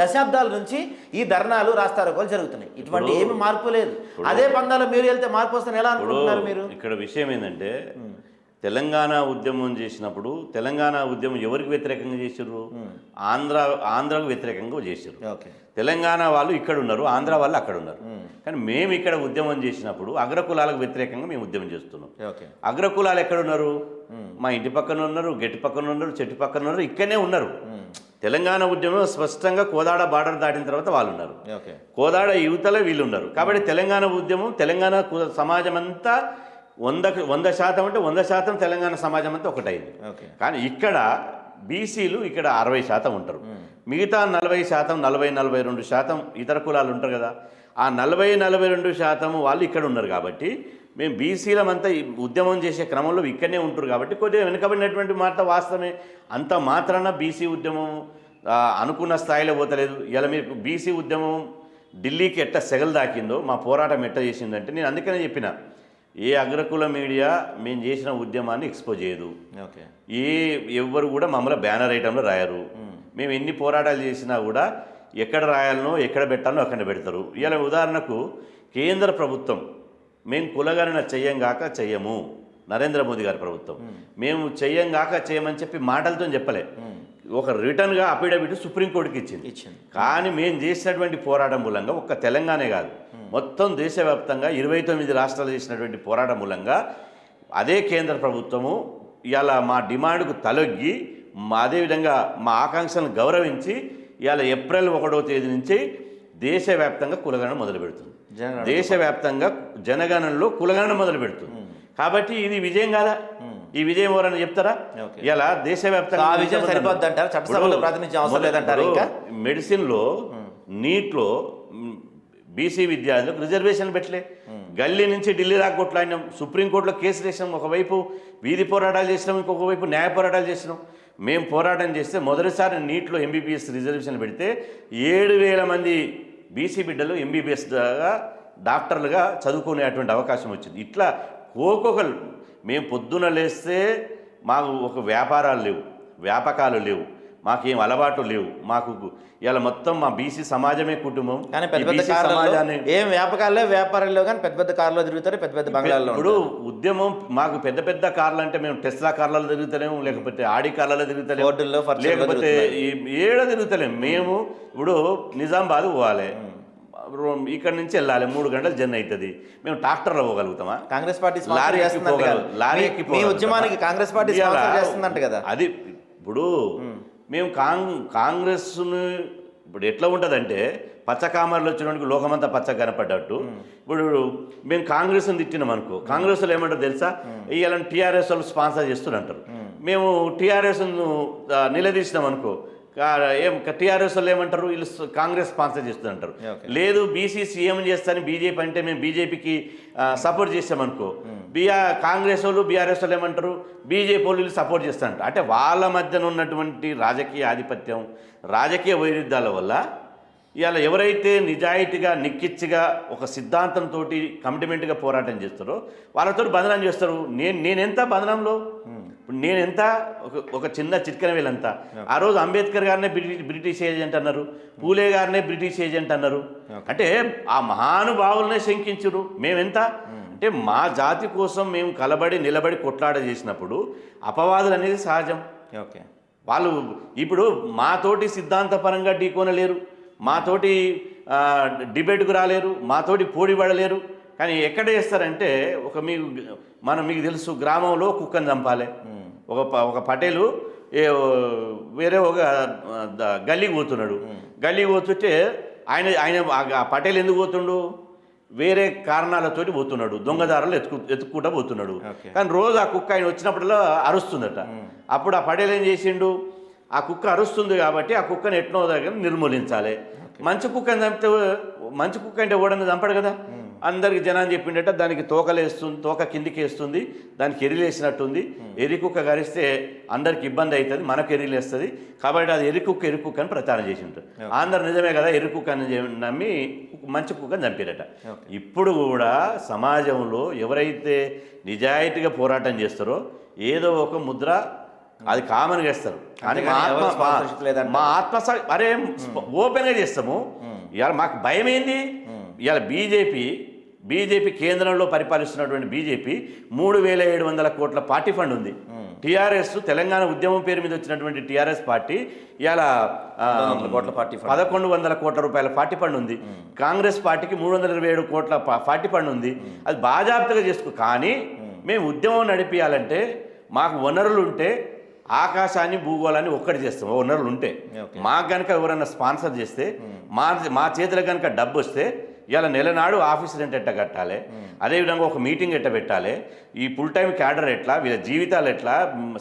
దశాబ్దాల నుంచి ఈ ధర్నాలు రాస్తారోకోలు జరుగుతున్నాయి. ఇటువంటి ఏమి మార్పు లేదు. అదే పందాలు మీరు వెళ్తే మార్పు వస్తుంది ఎలా అనుకుంటున్నారు మీరు? ఇక్కడ విషయం ఏంటంటే తెలంగాణ ఉద్యమం చేసినప్పుడు తెలంగాణ ఉద్యమం ఎవరికి వ్యతిరేకంగా చేసారు? ఆంధ్రకు వ్యతిరేకంగా చేసారు. తెలంగాణ వాళ్ళు ఇక్కడ ఉన్నారు, ఆంధ్ర వాళ్ళు అక్కడ ఉన్నారు. కానీ మేము ఇక్కడ ఉద్యమం చేసినప్పుడు అగ్రకులాలకు వ్యతిరేకంగా మేము ఉద్యమం చేస్తున్నాం. అగ్రకులాలు ఎక్కడ ఉన్నారు? మా ఇంటి పక్కన ఉన్నారు, గెట్టి పక్కన ఉన్నారు, చెట్టు పక్కన ఉన్నారు, ఇక్కడనే ఉన్నారు. తెలంగాణ ఉద్యమం స్పష్టంగా కోదాడ బార్డర్ దాటిన తర్వాత వాళ్ళు ఉన్నారు, కోదాడ యువతలే వీళ్ళు ఉన్నారు. కాబట్టి తెలంగాణ ఉద్యమం తెలంగాణ సమాజం అంతా 100% అంటే 100% తెలంగాణ సమాజం అంతా ఒకటైంది. కానీ ఇక్కడ బీసీలు ఇక్కడ 60% ఉంటారు, మిగతా 40%, 40-42% ఇతర కులాలు ఉంటారు కదా. ఆ 40-42% వాళ్ళు ఇక్కడ ఉన్నారు. కాబట్టి మేము బీసీలమంతా ఉద్యమం చేసే క్రమంలో ఇక్కడనే ఉంటారు. కాబట్టి కొద్దిగా వెనుకబడినటువంటి మాట వాస్తవమే. అంత మాత్రాన బీసీ ఉద్యమం అనుకున్న స్థాయిలో పోతలేదు. ఇలా మీకు బీసీ ఉద్యమం ఢిల్లీకి ఎట్ట సెగలు దాకిందో మా పోరాటం ఎట్ట చేసిందంటే, నేను అందుకనే చెప్పిన ఏ అగ్రకుల మీడియా మేము చేసిన ఉద్యమాన్ని ఎక్స్పోజ్ చేయదు, ఎవ్వరు కూడా మమ్మల్ని బ్యానర్ ఐటంలో రాయరు. మేము ఎన్ని పోరాటాలు చేసినా కూడా ఎక్కడ రాయాలనో ఎక్కడ పెట్టాలనో అక్కడ పెడతారు. ఇలా ఉదాహరణకు కేంద్ర ప్రభుత్వం మేము కులగణన చెయ్యంగాక చెయ్యము, నరేంద్ర మోదీ గారి ప్రభుత్వం మేము చెయ్యంగాక చేయమని చెప్పి మాటలతో చెప్పలే, ఒక రిటర్న్గా అఫిడవిట్ సుప్రీంకోర్టుకి ఇచ్చింది. కానీ మేము చేసినటువంటి పోరాటం మూలంగా ఒక్క తెలంగాణే కాదు, మొత్తం దేశవ్యాప్తంగా 29 రాష్ట్రాలు చేసినటువంటి పోరాటం మూలంగా అదే కేంద్ర ప్రభుత్వము ఇవాళ మా డిమాండ్కు తలొగ్గి అదేవిధంగా మా ఆకాంక్షలను గౌరవించి ఇవాళ ఏప్రిల్ 1వ తేదీ నుంచి దేశవ్యాప్తంగా కులగణన మొదలు పెడుతుంది. దేశవ్యాప్తంగా జనగణనలో కులగణన మొదలు పెడుతుంది. కాబట్టి ఇది విజయం కాదా? ఈ విజయం ఎవరని చెప్తారా? ఇలా దేశవ్యాప్తంగా మెడిసిన్లో నీట్లో బీసీ విద్యార్థులకు రిజర్వేషన్లు పెట్టలే, గల్లీ నుంచి ఢిల్లీ దాకా కొట్లాడినాం, సుప్రీంకోర్టులో కేసులు వేసినాం, ఒకవైపు వీధి పోరాటాలు చేసినాం, ఇంకొక వైపు న్యాయ పోరాటాలు చేసినాం. మేము పోరాటం చేస్తే మొదటిసారి నీట్లో ఎంబీబీఎస్ రిజర్వేషన్లు పెడితే 7,000 మంది బీసీ బిడ్డలు ఎంబీబీఎస్గా డాక్టర్లుగా చదువుకునేటువంటి అవకాశం వచ్చింది. ఇట్లా ఒక్కొక్కరు మేము పొద్దున లేస్తే మాకు ఒక వ్యాపారాలు లేవు, వ్యాపకాలు లేవు, మాకేం అలవాటు లేవు. మాకు ఇలా మొత్తం మా బీసీ సమాజమే కుటుంబం. కానీ పెద్ద పెద్ద సమాజాన్ని ఏం వ్యాపకాలు వ్యాపారాలు లేవు, కానీ పెద్ద పెద్ద కార్లో తిరుగుతారు, పెద్ద పెద్ద బంగ్లాల్లో. ఇప్పుడు ఉద్యమం మాకు పెద్ద పెద్ద కార్లు అంటే మేము టెస్లా కార్లలో తిరుగుతలేము, లేకపోతే ఆడి కార్లలో తిరుగుతలేము, లేకపోతే ఏడ తిరుగుతలేము. మేము ఇప్పుడు నిజామాబాద్ పోవాలి, ఇక్కడ నుంచి వెళ్ళాలి, 3 గంటలు జర్నీ అవుతుంది. మేము ట్రాక్టర్లో పోగలుగుతామా? కాంగ్రెస్ పార్టీ లారీ ఎక్కి ఉద్యమానికి కాంగ్రెస్ పార్టీ చేస్తుందంట కదా. అది ఇప్పుడు మేము కాంగ్రెస్ను ఇప్పుడు ఎట్లా ఉంటుందంటే పచ్చకామర్లు వచ్చినోడికి లోకమంతా పచ్చ కనపడ్డట్టు. ఇప్పుడు మేము కాంగ్రెస్ని తిట్టినాం అనుకో, కాంగ్రెస్ వాళ్ళు ఏమంటారు తెలుసా, ఇవాళ టీఆర్ఎస్ వాళ్ళు స్పాన్సర్ చేస్తున్నారు అంటారు. మేము టీఆర్ఎస్ను నిలదీసినాం అనుకో, ఏం టీఆర్ఎస్ వాళ్ళు ఏమంటారు, వీళ్ళు కాంగ్రెస్ స్పాన్సర్ చేస్తుంటారు. లేదు బీసీ సీఎం చేస్తాను బీజేపీ అంటే మేము బీజేపీకి సపోర్ట్ చేస్తామనుకో, కాంగ్రెస్ వాళ్ళు బీఆర్ఎస్ వాళ్ళు ఏమంటారు, బీజేపీ వాళ్ళు వీళ్ళు సపోర్ట్ చేస్తారంట. అంటే వాళ్ళ మధ్యన ఉన్నటువంటి రాజకీయ ఆధిపత్యం, రాజకీయ వైరుధ్యాల వల్ల ఇవాళ ఎవరైతే నిజాయితీగా నిక్కిచ్చిగా ఒక సిద్ధాంతంతో కమిట్మెంట్గా పోరాటం చేస్తారో వాళ్ళతో బంధనం చేస్తారు. నేనెంత బంధనంలో, ఇప్పుడు నేనెంత ఒక చిన్న చిట్కన వేలంతా. ఆ రోజు అంబేద్కర్ గారినే బ్రిటిష్ ఏజెంట్ అన్నారు, పూలే గారినే బ్రిటిష్ ఏజెంట్ అన్నారు. అంటే ఆ మహానుభావులనే శంకించరు. మేమెంత అంటే మా జాతి కోసం మేము కలబడి నిలబడి కొట్లాడ చేసినప్పుడు అపవాదులు అనేది సహజం. ఓకే, వాళ్ళు ఇప్పుడు మాతోటి సిద్ధాంతపరంగా ఢీకొనలేరు, మాతోటి డిబేట్కు రాలేరు, మాతోటి పోటీ పడలేరు. కానీ ఎక్కడ చేస్తారంటే మీకు తెలుసు, గ్రామంలో కుక్కను చంపాలి. ఒక పటేలు వేరే ఒక గల్లీకి పోతున్నాడు. గల్లీకి పోతుంటే ఆయన ఆ పటేల్ ఎందుకు పోతుండు, వేరే కారణాలతోటి పోతున్నాడు, దొంగదారులు ఎత్తుక్కుంటూ పోతున్నాడు. కానీ రోజు ఆ కుక్క ఆయన వచ్చినప్పుడల్లా అరుస్తుందట. అప్పుడు ఆ పటేల్ ఏం చేసిండు, ఆ కుక్క అరుస్తుంది కాబట్టి ఆ కుక్కను ఎట్నో దగ్గర నిర్మూలించాలి. మంచి కుక్కని చంపితే, మంచి కుక్క అంటే ఓడని చంపడు కదా. అందరికి జనాన్ని చెప్పిండట, దానికి తోకలేస్తుంది, తోక కిందికి వేస్తుంది, దానికి ఎరిలేసినట్టుంది. ఎరి కుక్క గరిస్తే అందరికి ఇబ్బంది అవుతుంది, మనకు ఎరిలేస్తుంది కాబట్టి అది ఎరుకుక్క అని ప్రచారం చేసి ఉంటారు. అందరు నిజమే కదా, ఎరుకుక్క అని నమ్మి మంచి కుక్కని చంపారట. ఇప్పుడు కూడా సమాజంలో ఎవరైతే నిజాయితీగా పోరాటం చేస్తారో ఏదో ఒక ముద్ర అది కామన్గా వేస్తారు. కానీ మా ఆత్మ అరే ఓపెన్గా చేస్తాము. ఇవాళ మాకు భయం ఏంది, ఇవాళ బీజేపీ కేంద్రంలో పరిపాలిస్తున్నటువంటి బీజేపీ 3700 కోట్ల పార్టీ ఫండ్ ఉంది. టీఆర్ఎస్ తెలంగాణ ఉద్యమం పేరు మీద వచ్చినటువంటి టీఆర్ఎస్ పార్టీ ఇవాళ 1100 కోట్ల రూపాయల పార్టీ ఫండ్ ఉంది. కాంగ్రెస్ పార్టీకి 327 కోట్ల పార్టీ ఫండ్ ఉంది. అది బాజాప్తగా చేసుకో. కానీ మేము ఉద్యమం నడిపించాలంటే మాకు వనరులు ఉంటే ఆకాశాన్ని భూగోళాన్ని ఒక్కటి చేస్తాం. వనరులు ఉంటే మాకు కనుక ఎవరైనా స్పాన్సర్ చేస్తే, మా చేతులకు కనుక డబ్బు వస్తే ఇవాళ నెలనాడు ఆఫీస్ రెంట్ ఎట్లా కట్టాలి, అదేవిధంగా ఒక మీటింగ్ ఎట్లా పెట్టాలి, ఈ ఫుల్ టైం క్యాడర్ ఎట్లా, వీళ్ళ జీవితాలు ఎట్లా,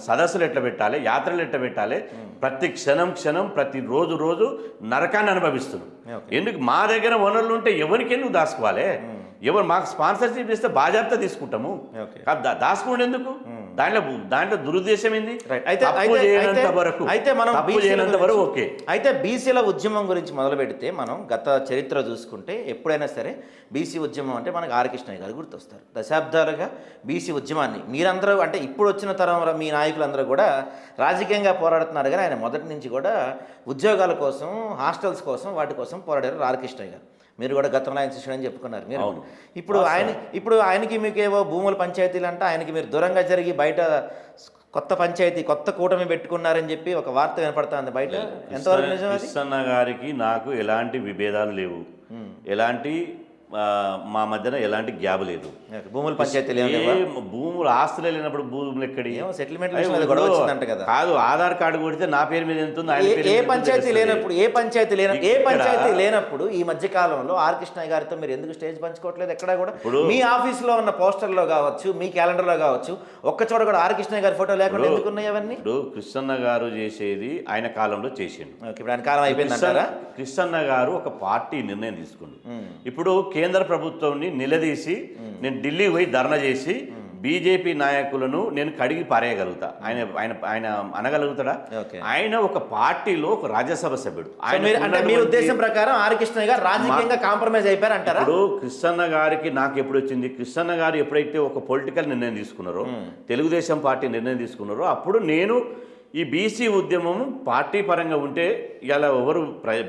సదస్సులు ఎట్లా పెట్టాలి, యాత్రలు ఎట్లా పెట్టాలి, ప్రతి క్షణం ప్రతి రోజు నరకాన్ని అనుభవిస్తున్నాం. ఎందుకు మా దగ్గర వనరులు ఉంటే ఎవరికి ఎందుకు దాచుకోవాలి? ఎవరు మాకు స్పాన్సర్షిప్ చేస్తే బాధ్యత తీసుకుంటాము, దాచుకోండి ఎందుకు? దాంట్లో దురుద్దేశం ఏంది? అయితే బీసీల ఉద్యమం గురించి మొదలు పెడితే మనం గత చరిత్ర చూసుకుంటే ఎప్పుడైనా సరే బీసీ ఉద్యమం అంటే మనకు ఆర్ కృష్ణయ్య గారు గుర్తొస్తారు. దశాబ్దాలుగా బీసీ ఉద్యమాన్ని మీరందరూ అంటే ఇప్పుడు వచ్చిన తరం మీ నాయకులందరూ కూడా రాజకీయంగా పోరాడుతున్నారు. కానీ ఆయన మొదటి నుంచి కూడా ఉద్యోగాల కోసం, హాస్టల్స్ కోసం, వాటి కోసం పోరాడారు ఆర్ కృష్ణయ్య గారు. మీరు కూడా గతంలో ఆయన శిష్యుడు అని చెప్పుకున్నారు మీరు. ఇప్పుడు ఆయనకి మీకు ఏవో భూముల పంచాయతీలు అంటే ఆయనకి మీరు దూరంగా జరిగి బయట కొత్త పంచాయతీ, కొత్త కూటమి పెట్టుకున్నారని చెప్పి ఒక వార్త వినపడుతుంది బయట. ఎంతవరకు నిజం? కృష్ణన్న గారికి నాకు ఎలాంటి విభేదాలు లేవు, ఎలాంటి మా మధ్యన ఎలాంటి గ్యాప్ లేదు. భూముల పంచాయతీలు, భూములు ఆస్తులే లేనప్పుడు భూములు ఎక్కడి సెటిల్మెంట్ కదా. కాదు, ఆధార్ కార్డు కొడితే నా పేరు మీద ఎంత ఉంది, ఏ పంచాయతీ లేనప్పుడు ఈ మధ్య కాలంలో ఆర్ కృష్ణయ్య గారితో మీరు ఎందుకు స్టేజ్ పంచుకోవట్లేదు? ఎక్కడ కూడా మీ ఆఫీస్లో ఉన్న పోస్టర్లో కావచ్చు, మీ క్యాలెండర్లో కావచ్చు, ఒక్క చోట కూడా ఆర్ కృష్ణయ్య గారి ఫోటో లేకుండా ఎందుకున్నాయి అవన్నీ? ఇప్పుడు కృష్ణన్న గారు చేసేది ఆయన కాలంలో చేసిండు. ఇప్పుడు ఆయన కాలం అయిపోయిందంటారా? కృష్ణన్న గారు ఒక పార్టీ నిర్ణయం తీసుకుండు. ఇప్పుడు కేంద్ర ప్రభుత్వాన్ని నిలదీసి నేను ఢిల్లీ పోయి ధర్నా చేసి బీజేపీ నాయకులను నేను కడిగి పారేయగలుగుతా. ఆయన అనగలుగుతాడా? ఆయన ఒక పార్టీలో ఒక రాజ్యసభ సభ్యుడు. మీ ఉద్దేశం ప్రకారం ఆర్ కృష్ణయ్య గారు రాజకీయంగా కాంప్రమైజ్ అయిపోయారు అంటారా? ఇప్పుడు కృష్ణన్న గారికి నాకు ఎప్పుడు వచ్చింది, కృష్ణన్న గారు ఎప్పుడైతే ఒక పొలిటికల్ నిర్ణయం తీసుకున్నారో, తెలుగుదేశం పార్టీ నిర్ణయం తీసుకున్నారో, అప్పుడు నేను ఈ బీసీ ఉద్యమం పార్టీ పరంగా ఉంటే ఇలా ఎవరు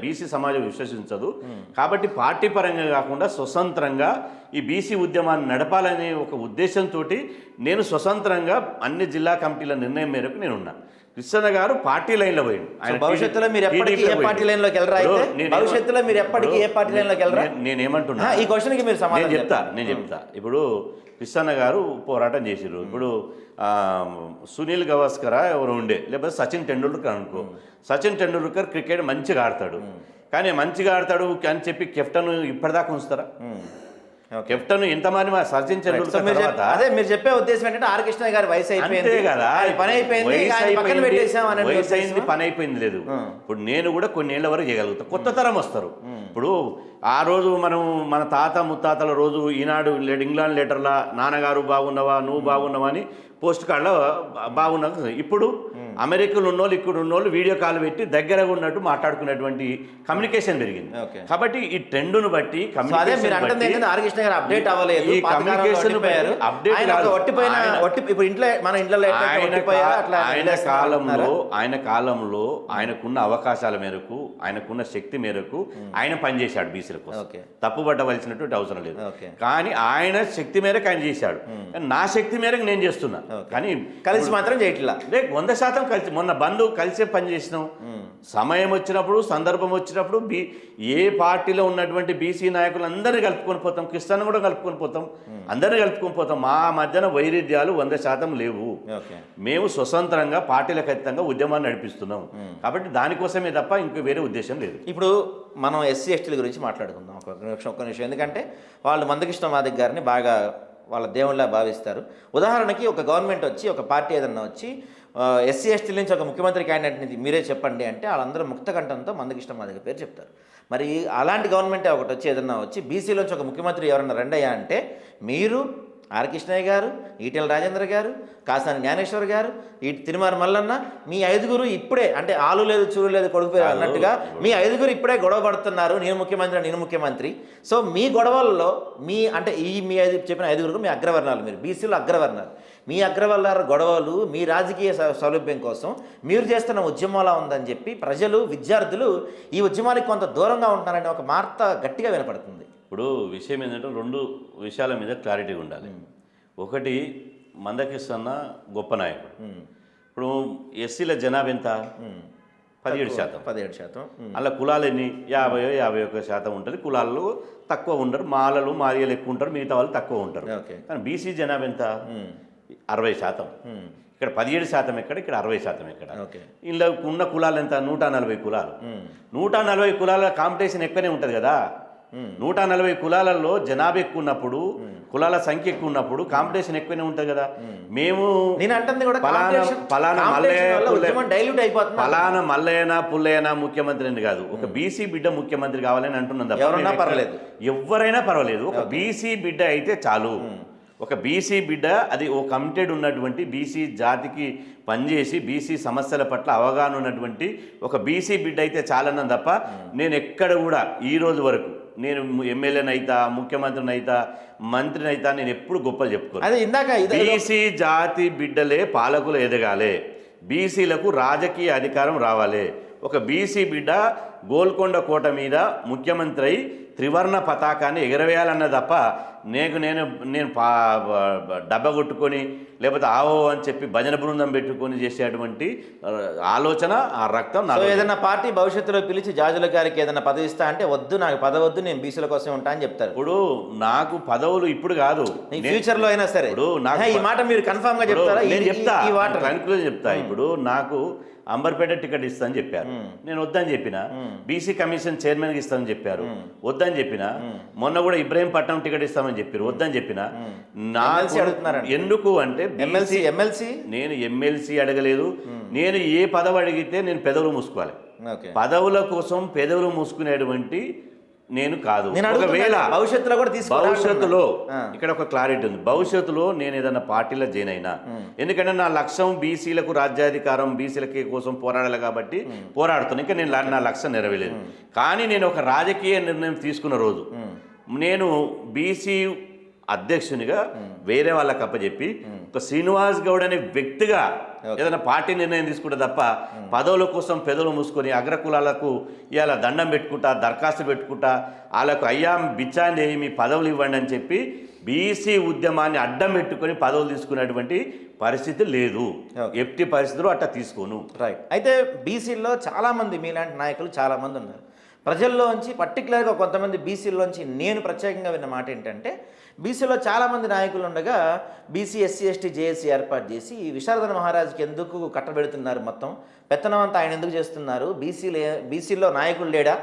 బీసీ సమాజం విశ్వసించదు. కాబట్టి పార్టీ పరంగా కాకుండా స్వతంత్రంగా ఈ బీసీ ఉద్యమాన్ని నడపాలనే ఒక ఉద్దేశంతో నేను స్వతంత్రంగా అన్ని జిల్లా కమిటీల నిర్ణయం మేరకు నేను ఉన్నా. కృష్ణన్న గారు పార్టీ లైన్లో పోయిండు. భవిష్యత్తులో మీరు ఎప్పటికీ ఏ పార్టీ లైన్లోకి వెళ్ళరా? భవిష్యత్తులో మీరు ఎప్పటికీ ఏ పార్టీ లైన్లోకి వెళ్ళరా? నేనేమంటున్నా, ఈ క్వశ్చన్కి మీరు సమాధానం నేను చెప్తా. ఇప్పుడు కృష్ణన్న గారు పోరాటం చేసిర్రు. ఇప్పుడు సునీల్ గవాస్కర్ ఎవరు ఉండే, లేకపోతే సచిన్ టెండూల్కర్ అనుకో. సచిన్ టెండూల్కర్ క్రికెట్ మంచిగా ఆడతాడు, కానీ మంచిగా ఆడతాడు అని చెప్పి కెప్టెన్ ఇప్పటిదాకా ఉంచుతారా? కెప్టెన్ ఎంతమంది సచిన్ సో టెండూల్కర్ మీరు తర్వాత అదే మీరు చెప్పే ఉద్దేశం ఏంటంటే ఆర్ కృష్ణ గారి వయసు అయిపోయింది అంతే కదా, ఆయన పని అయిపోయింది, వయసు ఆయన పక్కన అయిపోయింది, పెట్టేసాం అనే వయసు అయింది, ఉద్దేశమా? పని అయిపోయింది లేదు. ఇప్పుడు నేను కూడా కొన్ని ఏళ్ల వరకు చేయగలుగుతా, కొత్త తరం వస్తారు. ఇప్పుడు ఆ రోజు మనం మన తాత ముత్తాతల రోజు ఈనాడు ఇంగ్లాండ్ లెటర్లా నాన్నగారు బాగున్నావా నువ్వు బాగున్నావా అని పోస్ట్ కార్డులో బాగున్నా. ఇప్పుడు అమెరికాలో ఉన్నోళ్ళు ఇక్కడ ఉన్నోళ్ళు వీడియో కాల్ పెట్టి దగ్గరగా ఉన్నట్టు మాట్లాడుకునేటువంటి కమ్యూనికేషన్ పెరిగింది. కాబట్టి ఈ ట్రెండ్ను బట్టి సో అదే మీరు అంటుంది ఏంటంటే ఆర్ కృష్ణ గారు అప్డేట్ అవ్వలేదు, ఈ కమ్యూనికేషన్ అప్డేట్ ఇప్పుడు ఇంట్లో మన ఇంట్లో ఆయన కాలంలో ఆయనకున్న అవకాశాల మేరకు ఆయనకున్న శక్తి మేరకు ఆయన పనిచేశాడు బీసీల కోసం, తప్పుపట్టవలసినటువంటి అవసరం లేదు. కానీ ఆయన శక్తి మేరకు ఆయన చేశాడు, నా శక్తి మేరకు నేను చేస్తున్నా. కానీ కలిసి మాత్రం చేయట్లా, 100% కలిసి మొన్న బంధు కలిసే పనిచేసినాం. సమయం వచ్చినప్పుడు సందర్భం వచ్చినప్పుడు ఏ పార్టీలో ఉన్నటువంటి బీసీ నాయకులు అందరినీ కలుపుకొని పోతాం, క్రిస్టియన్ కూడా కలుపుకొని పోతాం, అందరినీ కలుపుకొని పోతాం. మా మధ్యన వైరుధ్యాలు 100% లేవు. మేము స్వతంత్రంగా పార్టీలకు ఖచ్చితంగా ఉద్యమాన్ని నడిపిస్తున్నాం. కాబట్టి దానికోసమే తప్ప ఇంకో వేరే ఉద్దేశం లేదు. ఇప్పుడు మనం ఎస్సీ ఎస్టీల గురించి మాట్లాడుకుందాం ఒక్క నిమిషం. ఎందుకంటే వాళ్ళు మందకృష్ణ మాదిక్ గారిని బాగా వాళ్ళ దేవుళ్ళ భావిస్తారు. ఉదాహరణకి ఒక గవర్నమెంట్ వచ్చి ఒక పార్టీ ఏదన్నా వచ్చి ఎస్సీ ఎస్టీల నుంచి ఒక ముఖ్యమంత్రి క్యాండిడేట్ని మీరే చెప్పండి అంటే వాళ్ళందరూ ముక్తకంఠంతో మందకృష్ణ మాదిగ పేరు చెప్తారు. మరి అలాంటి గవర్నమెంటే ఒకటి వచ్చి ఏదన్నా వచ్చి బీసీలోంచి ఒక ముఖ్యమంత్రి ఎవరన్నా రెండయ్యా అంటే మీరు ఆర్ కృష్ణయ్య గారు, ఈటెల రాజేంద్ర గారు, కాసాని జ్ఞానేశ్వర్ గారు, తిరుమల మల్లన్న, మీ ఐదుగురు ఇప్పుడే అంటే ఆలు లేదు చూడు లేదు కొడుకు అన్నట్టుగా మీ ఐదుగురు ఇప్పుడే గొడవ పడుతున్నారు, నేను ముఖ్యమంత్రి. సో మీ గొడవల్లో అంటే మీ చెప్పిన ఐదుగురు మీ అగ్రవర్ణాలు, మీరు బీసీలో అగ్రవర్ణాలు, మీ అగ్రవర్ణాల గొడవలు మీ రాజకీయ సౌలభ్యం కోసం మీరు చేస్తున్న ఉద్యమంలా ఉందని చెప్పి ప్రజలు విద్యార్థులు ఈ ఉద్యమానికి కొంత దూరంగా ఉంటున్నారనే ఒక వార్త గట్టిగా వినపడుతుంది. ఇప్పుడు విషయం ఏంటంటే 2 విషయాల మీద క్లారిటీ ఉండాలి. ఒకటి, మందకృష్ణ గొప్ప నాయకుడు. ఇప్పుడు ఎస్సీల జనాభా ఎంత? 17%. అలా కులాలు ఎన్ని? 50-51% ఉంటుంది. కులాల్లో తక్కువ ఉండరు, మాలలు మాదిగలు ఎక్కువ ఉంటారు, మిగతా వాళ్ళు తక్కువ ఉంటారు. కానీ బీసీ జనాభా ఎంత? 60%. ఇక్కడ 17% ఎక్కడ, ఇక్కడ 60% ఎక్కడ? ఇందులో ఉన్న కులాలు ఎంత? 140 కులాలు. 140 కులాల కాంపిటీషన్ ఎక్కువనే ఉంటుంది కదా. 140 కులాలలో జనాభా ఎక్కువ ఉన్నప్పుడు, కులాల సంఖ్య ఎక్కువ ఉన్నప్పుడు కాంపిటీషన్ ఎక్కువనే ఉంటుంది కదా. మేము పలానా మల్లయ్యనా పుల్లయ్యనా ముఖ్యమంత్రి అని కాదు, ఒక బీసీ బిడ్డ ముఖ్యమంత్రి కావాలని అంటున్నాం తప్ప ఎవరైనా పర్వాలేదు. ఒక బీసీ బిడ్డ అయితే చాలు. ఒక బీసీ బిడ్డ, అది ఓ కమిటెడ్ ఉన్నటువంటి బీసీ జాతికి పనిచేసి బీసీ సమస్యల పట్ల అవగాహన ఉన్నటువంటి ఒక బీసీ బిడ్డ అయితే చాలన్నాను తప్ప నేను ఎక్కడ కూడా ఈ రోజు వరకు నేను ఎమ్మెల్యేనైతా, ముఖ్యమంత్రినైతా, మంత్రినైతా నేను ఎప్పుడు గొప్పలు చెప్పుకోను. బీసీ జాతి బిడ్డలే పాలకులు ఎదగాలి, బీసీలకు రాజకీయ అధికారం రావాలి. ఒక బీసీ బిడ్డ గోల్కొండ కోట మీద ముఖ్యమంత్రి అయి త్రివర్ణ పతాకాన్ని ఎగరవేయాలన్న తప్ప నేను డబ్బ కొట్టుకొని లేకపోతే ఆవో అని చెప్పి భజన బృందం పెట్టుకొని చేసేటువంటి ఆలోచన, ఆ రక్తం. ఏదైనా పార్టీ భవిష్యత్తులో పిలిచి జాజుల గారికి ఏదైనా పదవి ఇస్తా అంటే వద్దు, నాకు పదవి వద్దు, నేను బీసీల కోసం ఉంటా అని చెప్తారు. ఇప్పుడు నాకు పదవులు ఇప్పుడు కాదు, ఫ్యూచర్ లో అయినా సరే. ఇప్పుడు నాకు ఈ మాట మీరు కన్ఫర్మ్ గా చెప్తారా? నేను చెప్తా, కన్క్లూజన్ చెప్తా. ఇప్పుడు నాకు అంబర్పేట టికెట్ ఇస్తానని చెప్పారు, నేను వద్దని చెప్పిన. బీసీ కమిషన్ చైర్మన్కి ఇస్తామని చెప్పారు, వద్దని చెప్పిన. మొన్న కూడా ఇబ్రహీంపట్నం టికెట్ ఇస్తామని చెప్పారు, వద్దని చెప్పిన. ఎందుకు అంటే నేను ఎమ్మెల్సీ అడగలేదు. నేను ఏ పదవి అడిగితే నేను పెదవులు మూసుకోవాలి. పదవుల కోసం పెదవులు మూసుకునేటువంటి నేను కాదు. ఒకవేళ భవిష్యత్తులో ఇక్కడ ఒక క్లారిటీ ఉంది, భవిష్యత్తులో నేను ఏదైనా పార్టీలో జాయిన్ అయినా, ఎందుకంటే నా లక్ష్యం బీసీలకు రాజ్యాధికారం, బీసీలకి కోసం పోరాడాలి కాబట్టి పోరాడుతున్నాను. ఇంకా నేను నా లక్ష్యం నెరవేరలేదు. కానీ నేను ఒక రాజకీయ నిర్ణయం తీసుకున్న రోజు నేను బీసీ అధ్యక్షునిగా వేరే వాళ్ళకి అప్పచెప్పి ఒక శ్రీనివాస్ గౌడ్ అనే వ్యక్తిగా ఏదైనా పార్టీ నిర్ణయం తీసుకుంటే తప్ప పదవుల కోసం పెదవులు మూసుకొని అగ్రకులాలకు ఇవాళ దండం పెట్టుకుంటా, దరఖాస్తు పెట్టుకుంటా, వాళ్ళకు అయ్యా బిచ్చాండి మీ పదవులు ఇవ్వండి అని చెప్పి బీసీ ఉద్యమాన్ని అడ్డం పెట్టుకొని పదవులు తీసుకునేటువంటి పరిస్థితి లేదు. ఎట్టి పరిస్థితులు అట్లా తీసుకోను. రైట్. అయితే బీసీల్లో చాలామంది మీలాంటి నాయకులు చాలామంది ఉన్నారు. ప్రజల్లోంచి పర్టికులర్గా కొంతమంది బీసీల్లోంచి నేను ప్రత్యేకంగా విన్న మాట ఏంటంటే, బీసీలో చాలామంది నాయకులు ఉండగా బీసీ ఎస్సీ ఎస్టీ జేఏసీ ఏర్పాటు చేసి విశారదన మహారాజుకి ఎందుకు కట్టబెడుతున్నారు, మొత్తం పెత్తనం అంతా ఆయన ఎందుకు చేస్తున్నారు, బీసీలో నాయకులు లేడా,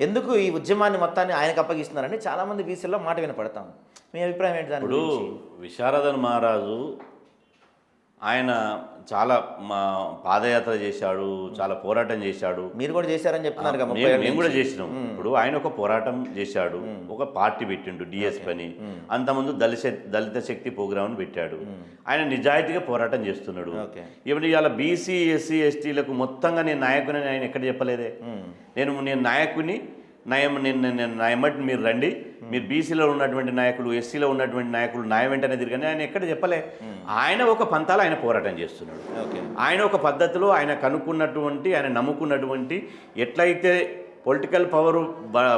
ఎందుకు ఈ ఉద్యమాన్ని మొత్తాన్ని ఆయనకు అప్పగిస్తున్నారని చాలామంది బీసీల్లో మాట వినపడతాం. మీ అభిప్రాయం ఏంటి దాని ఇప్పుడు గురించి? విశారదన్ మహారాజు ఆయన చాలా పాదయాత్ర చేశాడు, చాలా పోరాటం చేశాడు. మీరు కూడా చేశారని చెప్తున్నారు కదా, 30 ఏళ్ళ మేము కూడా నుంచి. చేసినాం. ఇప్పుడు ఆయన ఒక పోరాటం చేశాడు, ఒక పార్టీ పెట్టిండు డిఎస్పీ అని. అంతకుముందు దళిత శక్తి ప్రోగ్రామ్ని పెట్టాడు. ఆయన నిజాయితీగా పోరాటం చేస్తున్నాడు. ఓకే. ఇప్పుడు ఇవాళ బీసీ ఎస్సీ ఎస్టీలకు మొత్తంగా నేను నాయకుని ఆయన ఎక్కడ చెప్పలేదే. నేను నాయకుని నేను నా ఎమ్మటి మీరు రండి, మీరు బీసీలో ఉన్నటువంటి నాయకులు ఎస్సీలో ఉన్నటువంటి నాయకులు న్యాయం వెంటనే తిరగని ఆయన ఎక్కడ చెప్పలే. ఆయన ఒక పంతాలో ఆయన పోరాటం చేస్తున్నాడు. ఓకే. ఆయన ఒక పద్ధతిలో ఆయన కనుక్కున్నటువంటి ఆయన నమ్ముకున్నటువంటి ఎట్లయితే పొలిటికల్ పవర్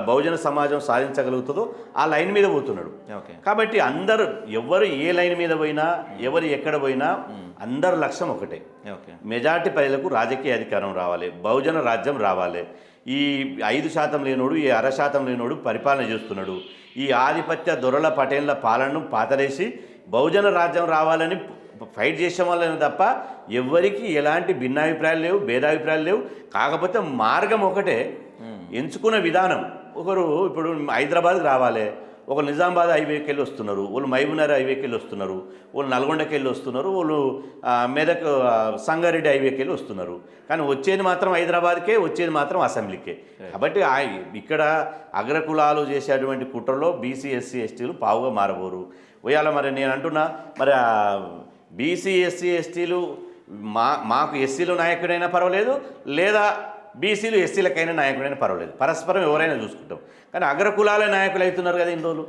బహుజన సమాజం సాధించగలుగుతుందో ఆ లైన్ మీద పోతున్నాడు. ఓకే. కాబట్టి అందరూ ఎవరు ఏ లైన్ మీద పోయినా ఎవరు ఎక్కడ పోయినా అందరి లక్ష్యం ఒకటే, ఓకే. మెజార్టీ ప్రజలకు రాజకీయ అధికారం రావాలి, బహుజన రాజ్యం రావాలి. ఈ 5% లేనోడు, ఈ 1/2% లేనోడు పరిపాలన చేస్తున్నాడు. ఈ ఆధిపత్య దొరల పటేళ్ల పాలనను పాతరేసి బహుజన రాజ్యం రావాలని ఫైట్ చేసే వాళ్ళని తప్ప ఎవరికి ఎలాంటి భిన్నాభిప్రాయాలు లేవు, భేదాభిప్రాయాలు లేవు. కాకపోతే మార్గం ఒకటే, ఎంచుకున్న విధానం. ఒకరు ఇప్పుడు హైదరాబాద్కి రావాలి, ఒక నిజామాబాద్ హైవేకి వెళ్ళి వస్తున్నారు, వాళ్ళు మహబూబ్నగర్ హైవేకి వెళ్ళి వస్తున్నారు, వాళ్ళు నల్గొండకి వెళ్ళి వస్తున్నారు, వాళ్ళు మెదక్ సంగారెడ్డి హైవేకి వెళ్ళి వస్తున్నారు. కానీ వచ్చేది మాత్రం హైదరాబాద్కే, వచ్చేది మాత్రం అసెంబ్లీకే. కాబట్టి ఇక్కడ అగ్రకులాలు చేసేటువంటి కుట్రలో బీసీ ఎస్సీ ఎస్టీలు పావుగా మారబోరు. ఇవాళ మరి నేను అంటున్నా, మరి బీసీ ఎస్సీ ఎస్టీలు మాకు ఎస్సీలు నాయకుడైనా పర్వాలేదు, లేదా బీసీలు ఎస్సీలకైనా నాయకుడైనా పర్వాలేదు, పరస్పరం ఎవరైనా చూసుకుంటాం. కానీ అగ్రకులాలే నాయకులు అవుతున్నారు కదా ఇన్ని రోజులు.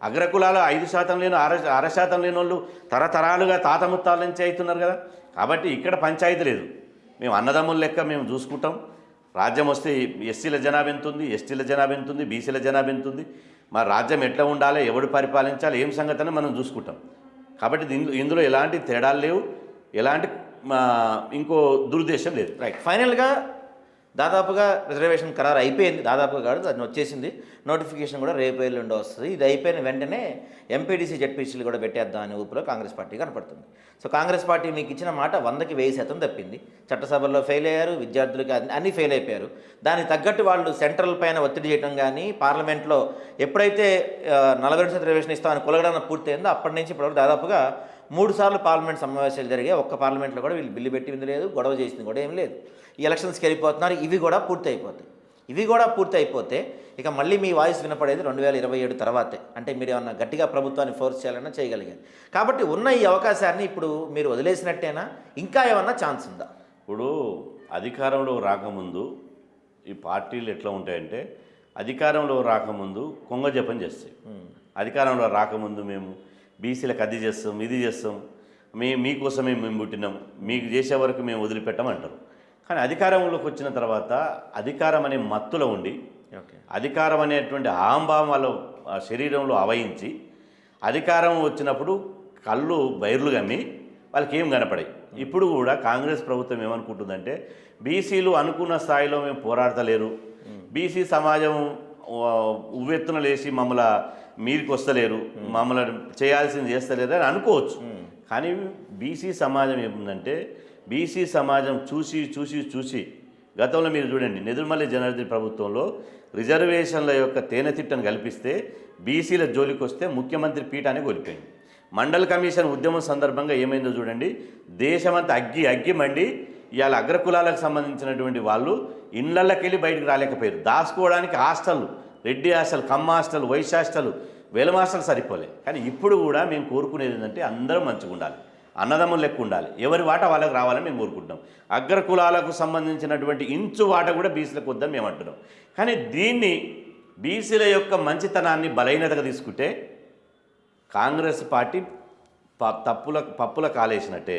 అగ్రకులాలు 5% లేని 1/2% లేని వాళ్ళు తరతరాలుగా తాత ముత్తాల నుంచి అవుతున్నారు కదా. కాబట్టి ఇక్కడ పంచాయతీ లేదు. మేము అన్నదమ్ముల లెక్క మేము చూసుకుంటాం. రాజ్యం వస్తే ఎస్సీల జనాభా ఎంత ఉంది, ఎస్టీల జనాభా ఎంత ఉంది, బీసీల జనాభా ఎంత ఉంది, మరి రాజ్యం ఎట్లా ఉండాలి, ఎవడు పరిపాలించాలి, ఏం సంగతి అని మనం చూసుకుంటాం. కాబట్టి ఇందులో ఎలాంటి తేడాలు లేవు, ఎలాంటి ఇంకో దురుద్దేశం లేదు. రైట్. ఫైనల్గా దాదాపుగా రిజర్వేషన్ ఖరారు అయిపోయింది, దాదాపుగా కాదు, దాన్ని వచ్చేసింది. నోటిఫికేషన్ కూడా రేపు ఎల్లుండి వస్తుంది. ఇది అయిపోయిన వెంటనే ఎంపీడీసీ జెడ్పీసీలు కూడా పెట్టేద్దాం అనే ఊపిలో కాంగ్రెస్ పార్టీ కనపడుతుంది. సో కాంగ్రెస్ పార్టీ మీకు ఇచ్చిన మాట 100కి 1000% తప్పింది. చట్టసభల్లో ఫెయిల్ అయ్యారు, విద్యార్థులకి అన్నీ ఫెయిల్ అయిపోయారు. దానికి తగ్గట్టు వాళ్ళు సెంట్రల్ పైన ఒత్తిడి చేయడం కానీ, పార్లమెంట్లో ఎప్పుడైతే 40% రిజర్వేషన్ ఇస్తామని కులగడం పూర్తయిందో అప్పటి నుంచి ఇప్పటివరకు దాదాపుగా 3 సార్లు పార్లమెంట్ సమావేశాలు జరిగాయి. ఒక్క పార్లమెంట్లో కూడా వీళ్ళు బిల్లు పెట్టింది లేదు, గొడవ చేసింది కూడా ఏం లేదు. ఈ ఎలక్షన్స్కి వెళ్ళిపోతున్నారు. ఇవి కూడా పూర్తి అయిపోతాయి. ఇవి కూడా పూర్తి అయిపోతే ఇక మళ్ళీ మీ వాయిస్ వినపడేది 2027 తర్వాతే. అంటే మీరు ఏమన్నా గట్టిగా ప్రభుత్వాన్ని ఫోర్స్ చేయాలన్నా చేయగలిగారు. కాబట్టి ఉన్న ఈ అవకాశాన్ని ఇప్పుడు మీరు వదిలేసినట్టేనా, ఇంకా ఏమన్నా ఛాన్స్ ఉందా? ఇప్పుడు అధికారంలో రాకముందు ఈ పార్టీలు ఎట్లా ఉంటాయంటే, అధికారంలో రాకముందు కొంగ జపం చేస్తాయి. అధికారంలో రాకముందు మేము బీసీలకు అది చేస్తాం, ఇది చేస్తాం, మీకోసమే మేము పుట్టినాం, మీకు చేసే వరకు మేము వదిలిపెట్టమంటారు. కానీ అధికారంలోకి వచ్చిన తర్వాత అధికారం అనే మత్తులో ఉండి, అధికారం అనేటువంటి అహంభావం వాళ్ళ శరీరంలో అవయించి, అధికారం వచ్చినప్పుడు కళ్ళు బైర్లు గమ్మి వాళ్ళకి ఏం కనపడాయి. ఇప్పుడు కూడా కాంగ్రెస్ ప్రభుత్వం ఏమనుకుంటుందంటే, బీసీలు అనుకున్న స్థాయిలో మేము పోరాడతలేరు, బీసీ సమాజం ఉవ్వెత్తున లేచి మమ్మల్ని మీరికి వస్తలేరు, మమ్మల్ని చేయాల్సింది చేస్తలేరు అని అనుకోవచ్చు. కానీ బీసీ సమాజం ఏముందంటే, బీసీ సమాజం చూసి చూసి చూసి గతంలో మీరు చూడండి, నెదురుమల్లి జనార్దన్ ప్రభుత్వంలో రిజర్వేషన్ల యొక్క తేనెతిట్టను కల్పిస్తే బీసీల జోలికి వస్తే ముఖ్యమంత్రి పీఠాన్ని కోల్పోయింది. మండల్ కమిషన్ ఉద్యమం సందర్భంగా ఏమైందో చూడండి, దేశమంతా అగ్గి మండి ఇవాళ అగ్రకులాలకు సంబంధించినటువంటి వాళ్ళు ఇళ్లకి వెళ్ళి బయటకు రాలేకపోయారు. దాచుకోవడానికి హాస్టళ్ళు, Reddy hostel, Kamma hostel, Vaishya hostel, Velama hostel సరిపోలే. కానీ ఇప్పుడు కూడా మేము కోరుకునేది ఏంటంటే, అందరూ మంచిగా ఉండాలి, అన్నదమ్ములు లెక్క ఉండాలి, ఎవరి వాట వాళ్ళకి రావాలని మేము కోరుకుంటున్నాం. అగ్రకులాలకు సంబంధించినటువంటి ఇంచు వాట కూడా బీసీలకు వద్దని మేము అంటున్నాం. కానీ దీన్ని బీసీల యొక్క మంచితనాన్ని బలహీనతగా తీసుకుంటే కాంగ్రెస్ పార్టీ పప్పుల కాలేసినట్టే.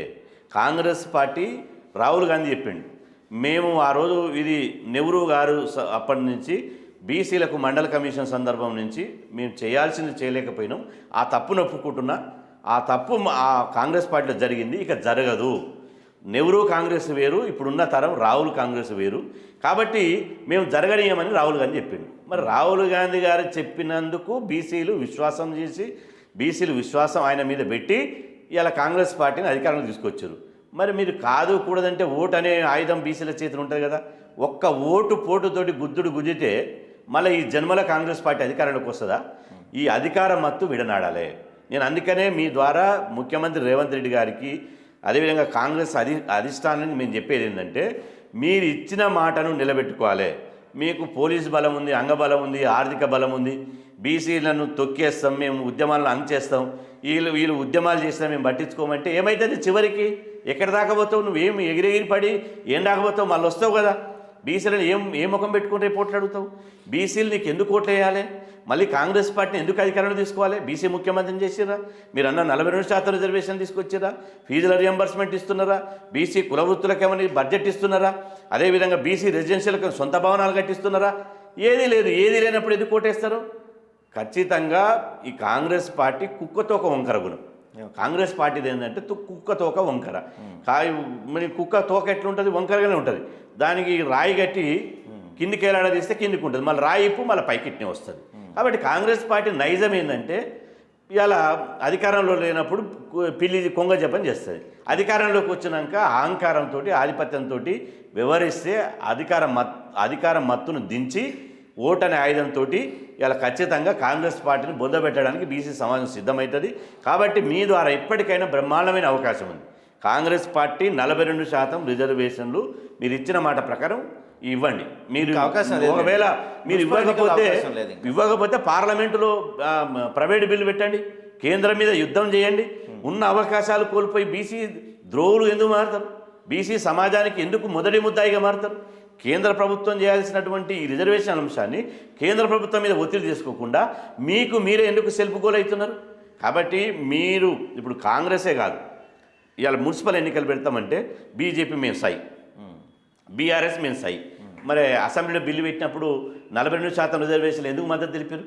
కాంగ్రెస్ పార్టీ రాహుల్ గాంధీ చెప్పిండు, మేము ఆ రోజు ఇది నెహ్రూ గారు అప్పటి నుంచి బీసీలకు మండల కమిషన్ సందర్భం నుంచి మేము చేయాల్సింది చేయలేకపోయినాం, ఆ తప్పును ఒప్పుకుంటున్నా, ఆ తప్పు ఆ కాంగ్రెస్ పార్టీలో జరిగింది, ఇక జరగదు. నెహ్రూ కాంగ్రెస్ వేరు, ఇప్పుడున్న తరం రాహుల్ కాంగ్రెస్ వేరు, కాబట్టి మేము జరగనీయమని రాహుల్ గాంధీ చెప్పిండు. మరి రాహుల్ గాంధీ గారు చెప్పినందుకు బీసీలు విశ్వాసం చేసి, బీసీలు విశ్వాసం ఆయన మీద పెట్టి ఇలా కాంగ్రెస్ పార్టీని అధికారంలో తీసుకొచ్చారు. మరి మీరు కాదు కూడదంటే ఓటు అనే ఆయుధం బీసీల చేతులు ఉంటుంది కదా. ఒక్క ఓటు పోటుతోటి గుద్దుడు గుద్దితే మళ్ళీ ఈ జన్మల కాంగ్రెస్ పార్టీ అధికారంలోకి వస్తుందా? ఈ అధికార మత్తు విడనాడాలి. నేను అందుకనే మీ ద్వారా ముఖ్యమంత్రి రేవంత్ రెడ్డి గారికి అదేవిధంగా కాంగ్రెస్ అధిష్టానానికి మేము చెప్పేది ఏంటంటే, మీరు ఇచ్చిన మాటను నిలబెట్టుకోవాలి. మీకు పోలీసు బలం ఉంది, అంగబలం ఉంది, ఆర్థిక బలం ఉంది. బీసీలను తొక్కేస్తాం, మేము ఉద్యమాలను అంచేస్తాం, వీళ్ళు ఉద్యమాలు చేస్తాం, మేము పట్టించుకోమంటే ఏమవుతుంది? చివరికి ఎక్కడ దాకపోతావు? నువ్వేం ఎగిరెగిరి పడి ఏం దాకపోతావు? మళ్ళీ వస్తావు కదా. బీసీలను ఏ ముఖం పెట్టుకుని రేపు ఓట్లు అడుగుతావు? బీసీలు నీకు ఎందుకు ఓట్లు వేయాలి? మళ్ళీ కాంగ్రెస్ పార్టీని ఎందుకు అధికారంలో తీసుకోవాలి? బీసీ ముఖ్యమంత్రిని చేసిరా? మీరు అన్న 42% రిజర్వేషన్ తీసుకొచ్చిరా? ఫీజుల రియంబర్స్మెంట్ ఇస్తున్నారా? బీసీ కుల వృత్తులకు ఏమైనా బడ్జెట్ ఇస్తున్నారా? అదేవిధంగా బీసీ రెసిడెన్షియల్కి సొంత భవనాలు కట్టిస్తున్నారా? ఏదీ లేదు. ఏదీ లేనప్పుడు ఎందుకు ఓటేస్తారు? ఖచ్చితంగా ఈ కాంగ్రెస్ పార్టీ కుక్కతోక వంకర గుణం. కాంగ్రెస్ పార్టీది ఏంటంటే కుక్కతోక వంకర. మరి కుక్క తోక ఎట్లుంటుంది? వంకరగానే ఉంటుంది. దానికి రాయి కట్టి కిందికి వేలాడదీస్తే కిందికి ఉంటుంది, మళ్ళీ రాయిప్పు మళ్ళీ పైకిట్నే వస్తుంది. కాబట్టి కాంగ్రెస్ పార్టీ నైజం ఏంటంటే, ఇలా అధికారంలో లేనప్పుడు పిల్లి కొంగ జపం చేస్తుంది. అధికారంలోకి వచ్చినాక అహంకారంతో ఆధిపత్యంతో వ్యవహరిస్తే అధికార మత్తును దించి ఓటనే ఆయుధంతో ఇలా ఖచ్చితంగా కాంగ్రెస్ పార్టీని బొందబెట్టడానికి బీసీ సమాజం సిద్ధమవుతుంది. కాబట్టి మీ ద్వారా ఇప్పటికైనా బ్రహ్మాండమైన అవకాశం ఉంది. కాంగ్రెస్ పార్టీ 42% రిజర్వేషన్లు మీరు ఇచ్చిన మాట ప్రకారం ఇవ్వండి. మీరు ఒకవేళ మీరు ఇవ్వకపోతే పార్లమెంటులో ప్రైవేట్ బిల్లు పెట్టండి, కేంద్రం మీద యుద్ధం చేయండి. ఉన్న అవకాశాలు కోల్పోయి బీసీ ద్రోవులు ఎందుకు మారుతారు? బీసీ సమాజానికి ఎందుకు మొదటి ముద్దాయిగా మారుతారు? కేంద్ర ప్రభుత్వం చేయాల్సినటువంటి ఈ రిజర్వేషన్ అంశాన్ని కేంద్ర ప్రభుత్వం మీద ఒత్తిడి చేసుకోకుండా మీకు మీరే ఎందుకు సెల్ఫ్ గోల్ అవుతున్నారు? కాబట్టి మీరు ఇప్పుడు కాంగ్రెసే కాదు, ఇవాళ మున్సిపల్ ఎన్నికలు పెడతామంటే బీజేపీ మేము సై, బీఆర్ఎస్ మేము సై. మరి అసెంబ్లీలో బిల్లు పెట్టినప్పుడు 42% రిజర్వేషన్లు ఎందుకు మద్దతు తెలిపారు?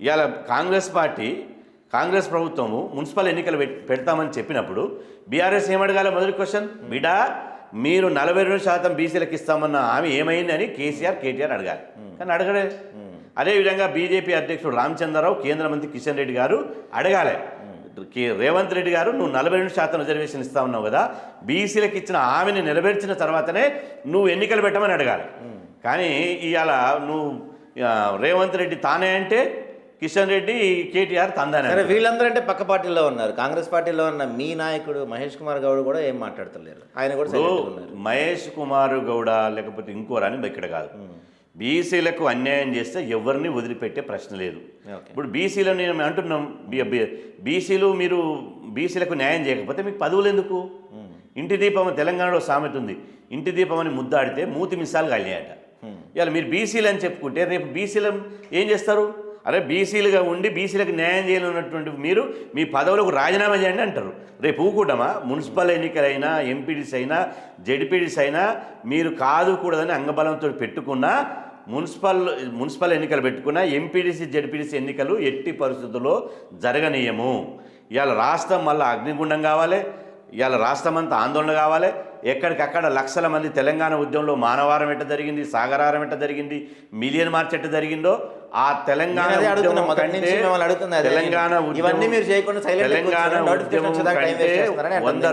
ఇవాళ కాంగ్రెస్ ప్రభుత్వము మున్సిపల్ ఎన్నికలు పెడతామని చెప్పినప్పుడు బీఆర్ఎస్ ఏమడగాలి? మొదటి క్వశ్చన్, బిడా మీరు 42% బీసీలకు ఇస్తామన్న ఆమె ఏమైందని కేటీఆర్ అడగాలి. కానీ అడగడే. అదేవిధంగా బీజేపీ అధ్యక్షుడు రామచంద్రరావు, కేంద్ర మంత్రి కిషన్ రెడ్డి గారు అడగాలి, రేవంత్ రెడ్డి గారు నువ్వు 42% రిజర్వేషన్ ఇస్తా ఉన్నావు కదా, బీసీలకు ఇచ్చిన హామీని నెరవేర్చిన తర్వాతనే నువ్వు ఎన్నికలు పెట్టమని అడగాలి. కానీ ఇవాళ నువ్వు రేవంత్ రెడ్డి తానే అంటే కిషన్ రెడ్డి, కేటీఆర్ తందానే. సరే, వీళ్ళందరూ అంటే పక్క పార్టీలో ఉన్నారు. కాంగ్రెస్ పార్టీలో ఉన్న మీ నాయకుడు మహేష్ కుమార్ గౌడ్ కూడా ఏం మాట్లాడతలేరు. ఆయన కూడా మహేష్ కుమార్ గౌడ లేకపోతే ఇంకోరని ఇక్కడ కాదు. బీసీలకు అన్యాయం చేస్తే ఎవరిని వదిలిపెట్టే ప్రశ్న లేదు. ఇప్పుడు బీసీలను నేను అంటున్నాం, మీరు బీసీలకు న్యాయం చేయకపోతే మీకు పదవులు ఎందుకు? ఇంటి దీపం తెలంగాణలో సామెత ఉంది, ఇంటి దీపం అని ముద్దాడితే మూతి మిసాలు కలిగాయట. ఇవాళ మీరు బీసీలు అని చెప్పుకుంటే రేపు బీసీలు ఏం చేస్తారు? అరే బీసీలుగా ఉండి బీసీలకు న్యాయం చేయనున్నటువంటి మీరు మీ పదవులకు రాజీనామా చేయండి అంటారు. రేపు ఊకూటమా? మున్సిపల్ ఎన్నికలైనా, ఎంపీడీసీ అయినా, జెడ్పీడీసీ అయినా మీరు కాదు కూడదని అంగబలంతో పెట్టుకున్నా, మున్సిపల్ ఎన్నికలు పెట్టుకున్నా, ఎంపీడీసీ జెడ్పీడీసీ ఎన్నికలు ఎట్టి పరిస్థితుల్లో జరగనీయము. ఇవాళ రాష్ట్రం మళ్ళీ అగ్నిగుండం కావాలి, ఇవాళ రాష్ట్రం అంతా ఆందోళన కావాలి. ఎక్కడికక్కడ లక్షల మంది తెలంగాణ ఉద్యమంలో మానవారం ఎట్ట జరిగింది, సాగరారం ఎట్ట జరిగింది, మిలియన్ మార్చ్ ఎట్ట జరిగిందో ఆ తెలంగాణ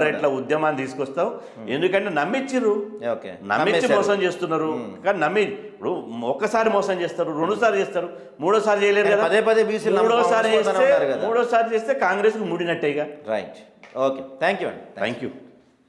రెట్ల ఉద్యమాన్ని తీసుకొస్తాం. ఎందుకంటే నమ్మించి మోసం చేస్తున్నారు. కానీ ఇప్పుడు ఒక్కసారి మోసం చేస్తారు, రెండుసార్లు చేస్తారు, మూడోసారి చేయలేరు కదా. మూడోసారి చేస్తే కాంగ్రెస్కి ముడినట్టేగా. రైట్. ఓకే, థ్యాంక్ యూ అండి. Thank you.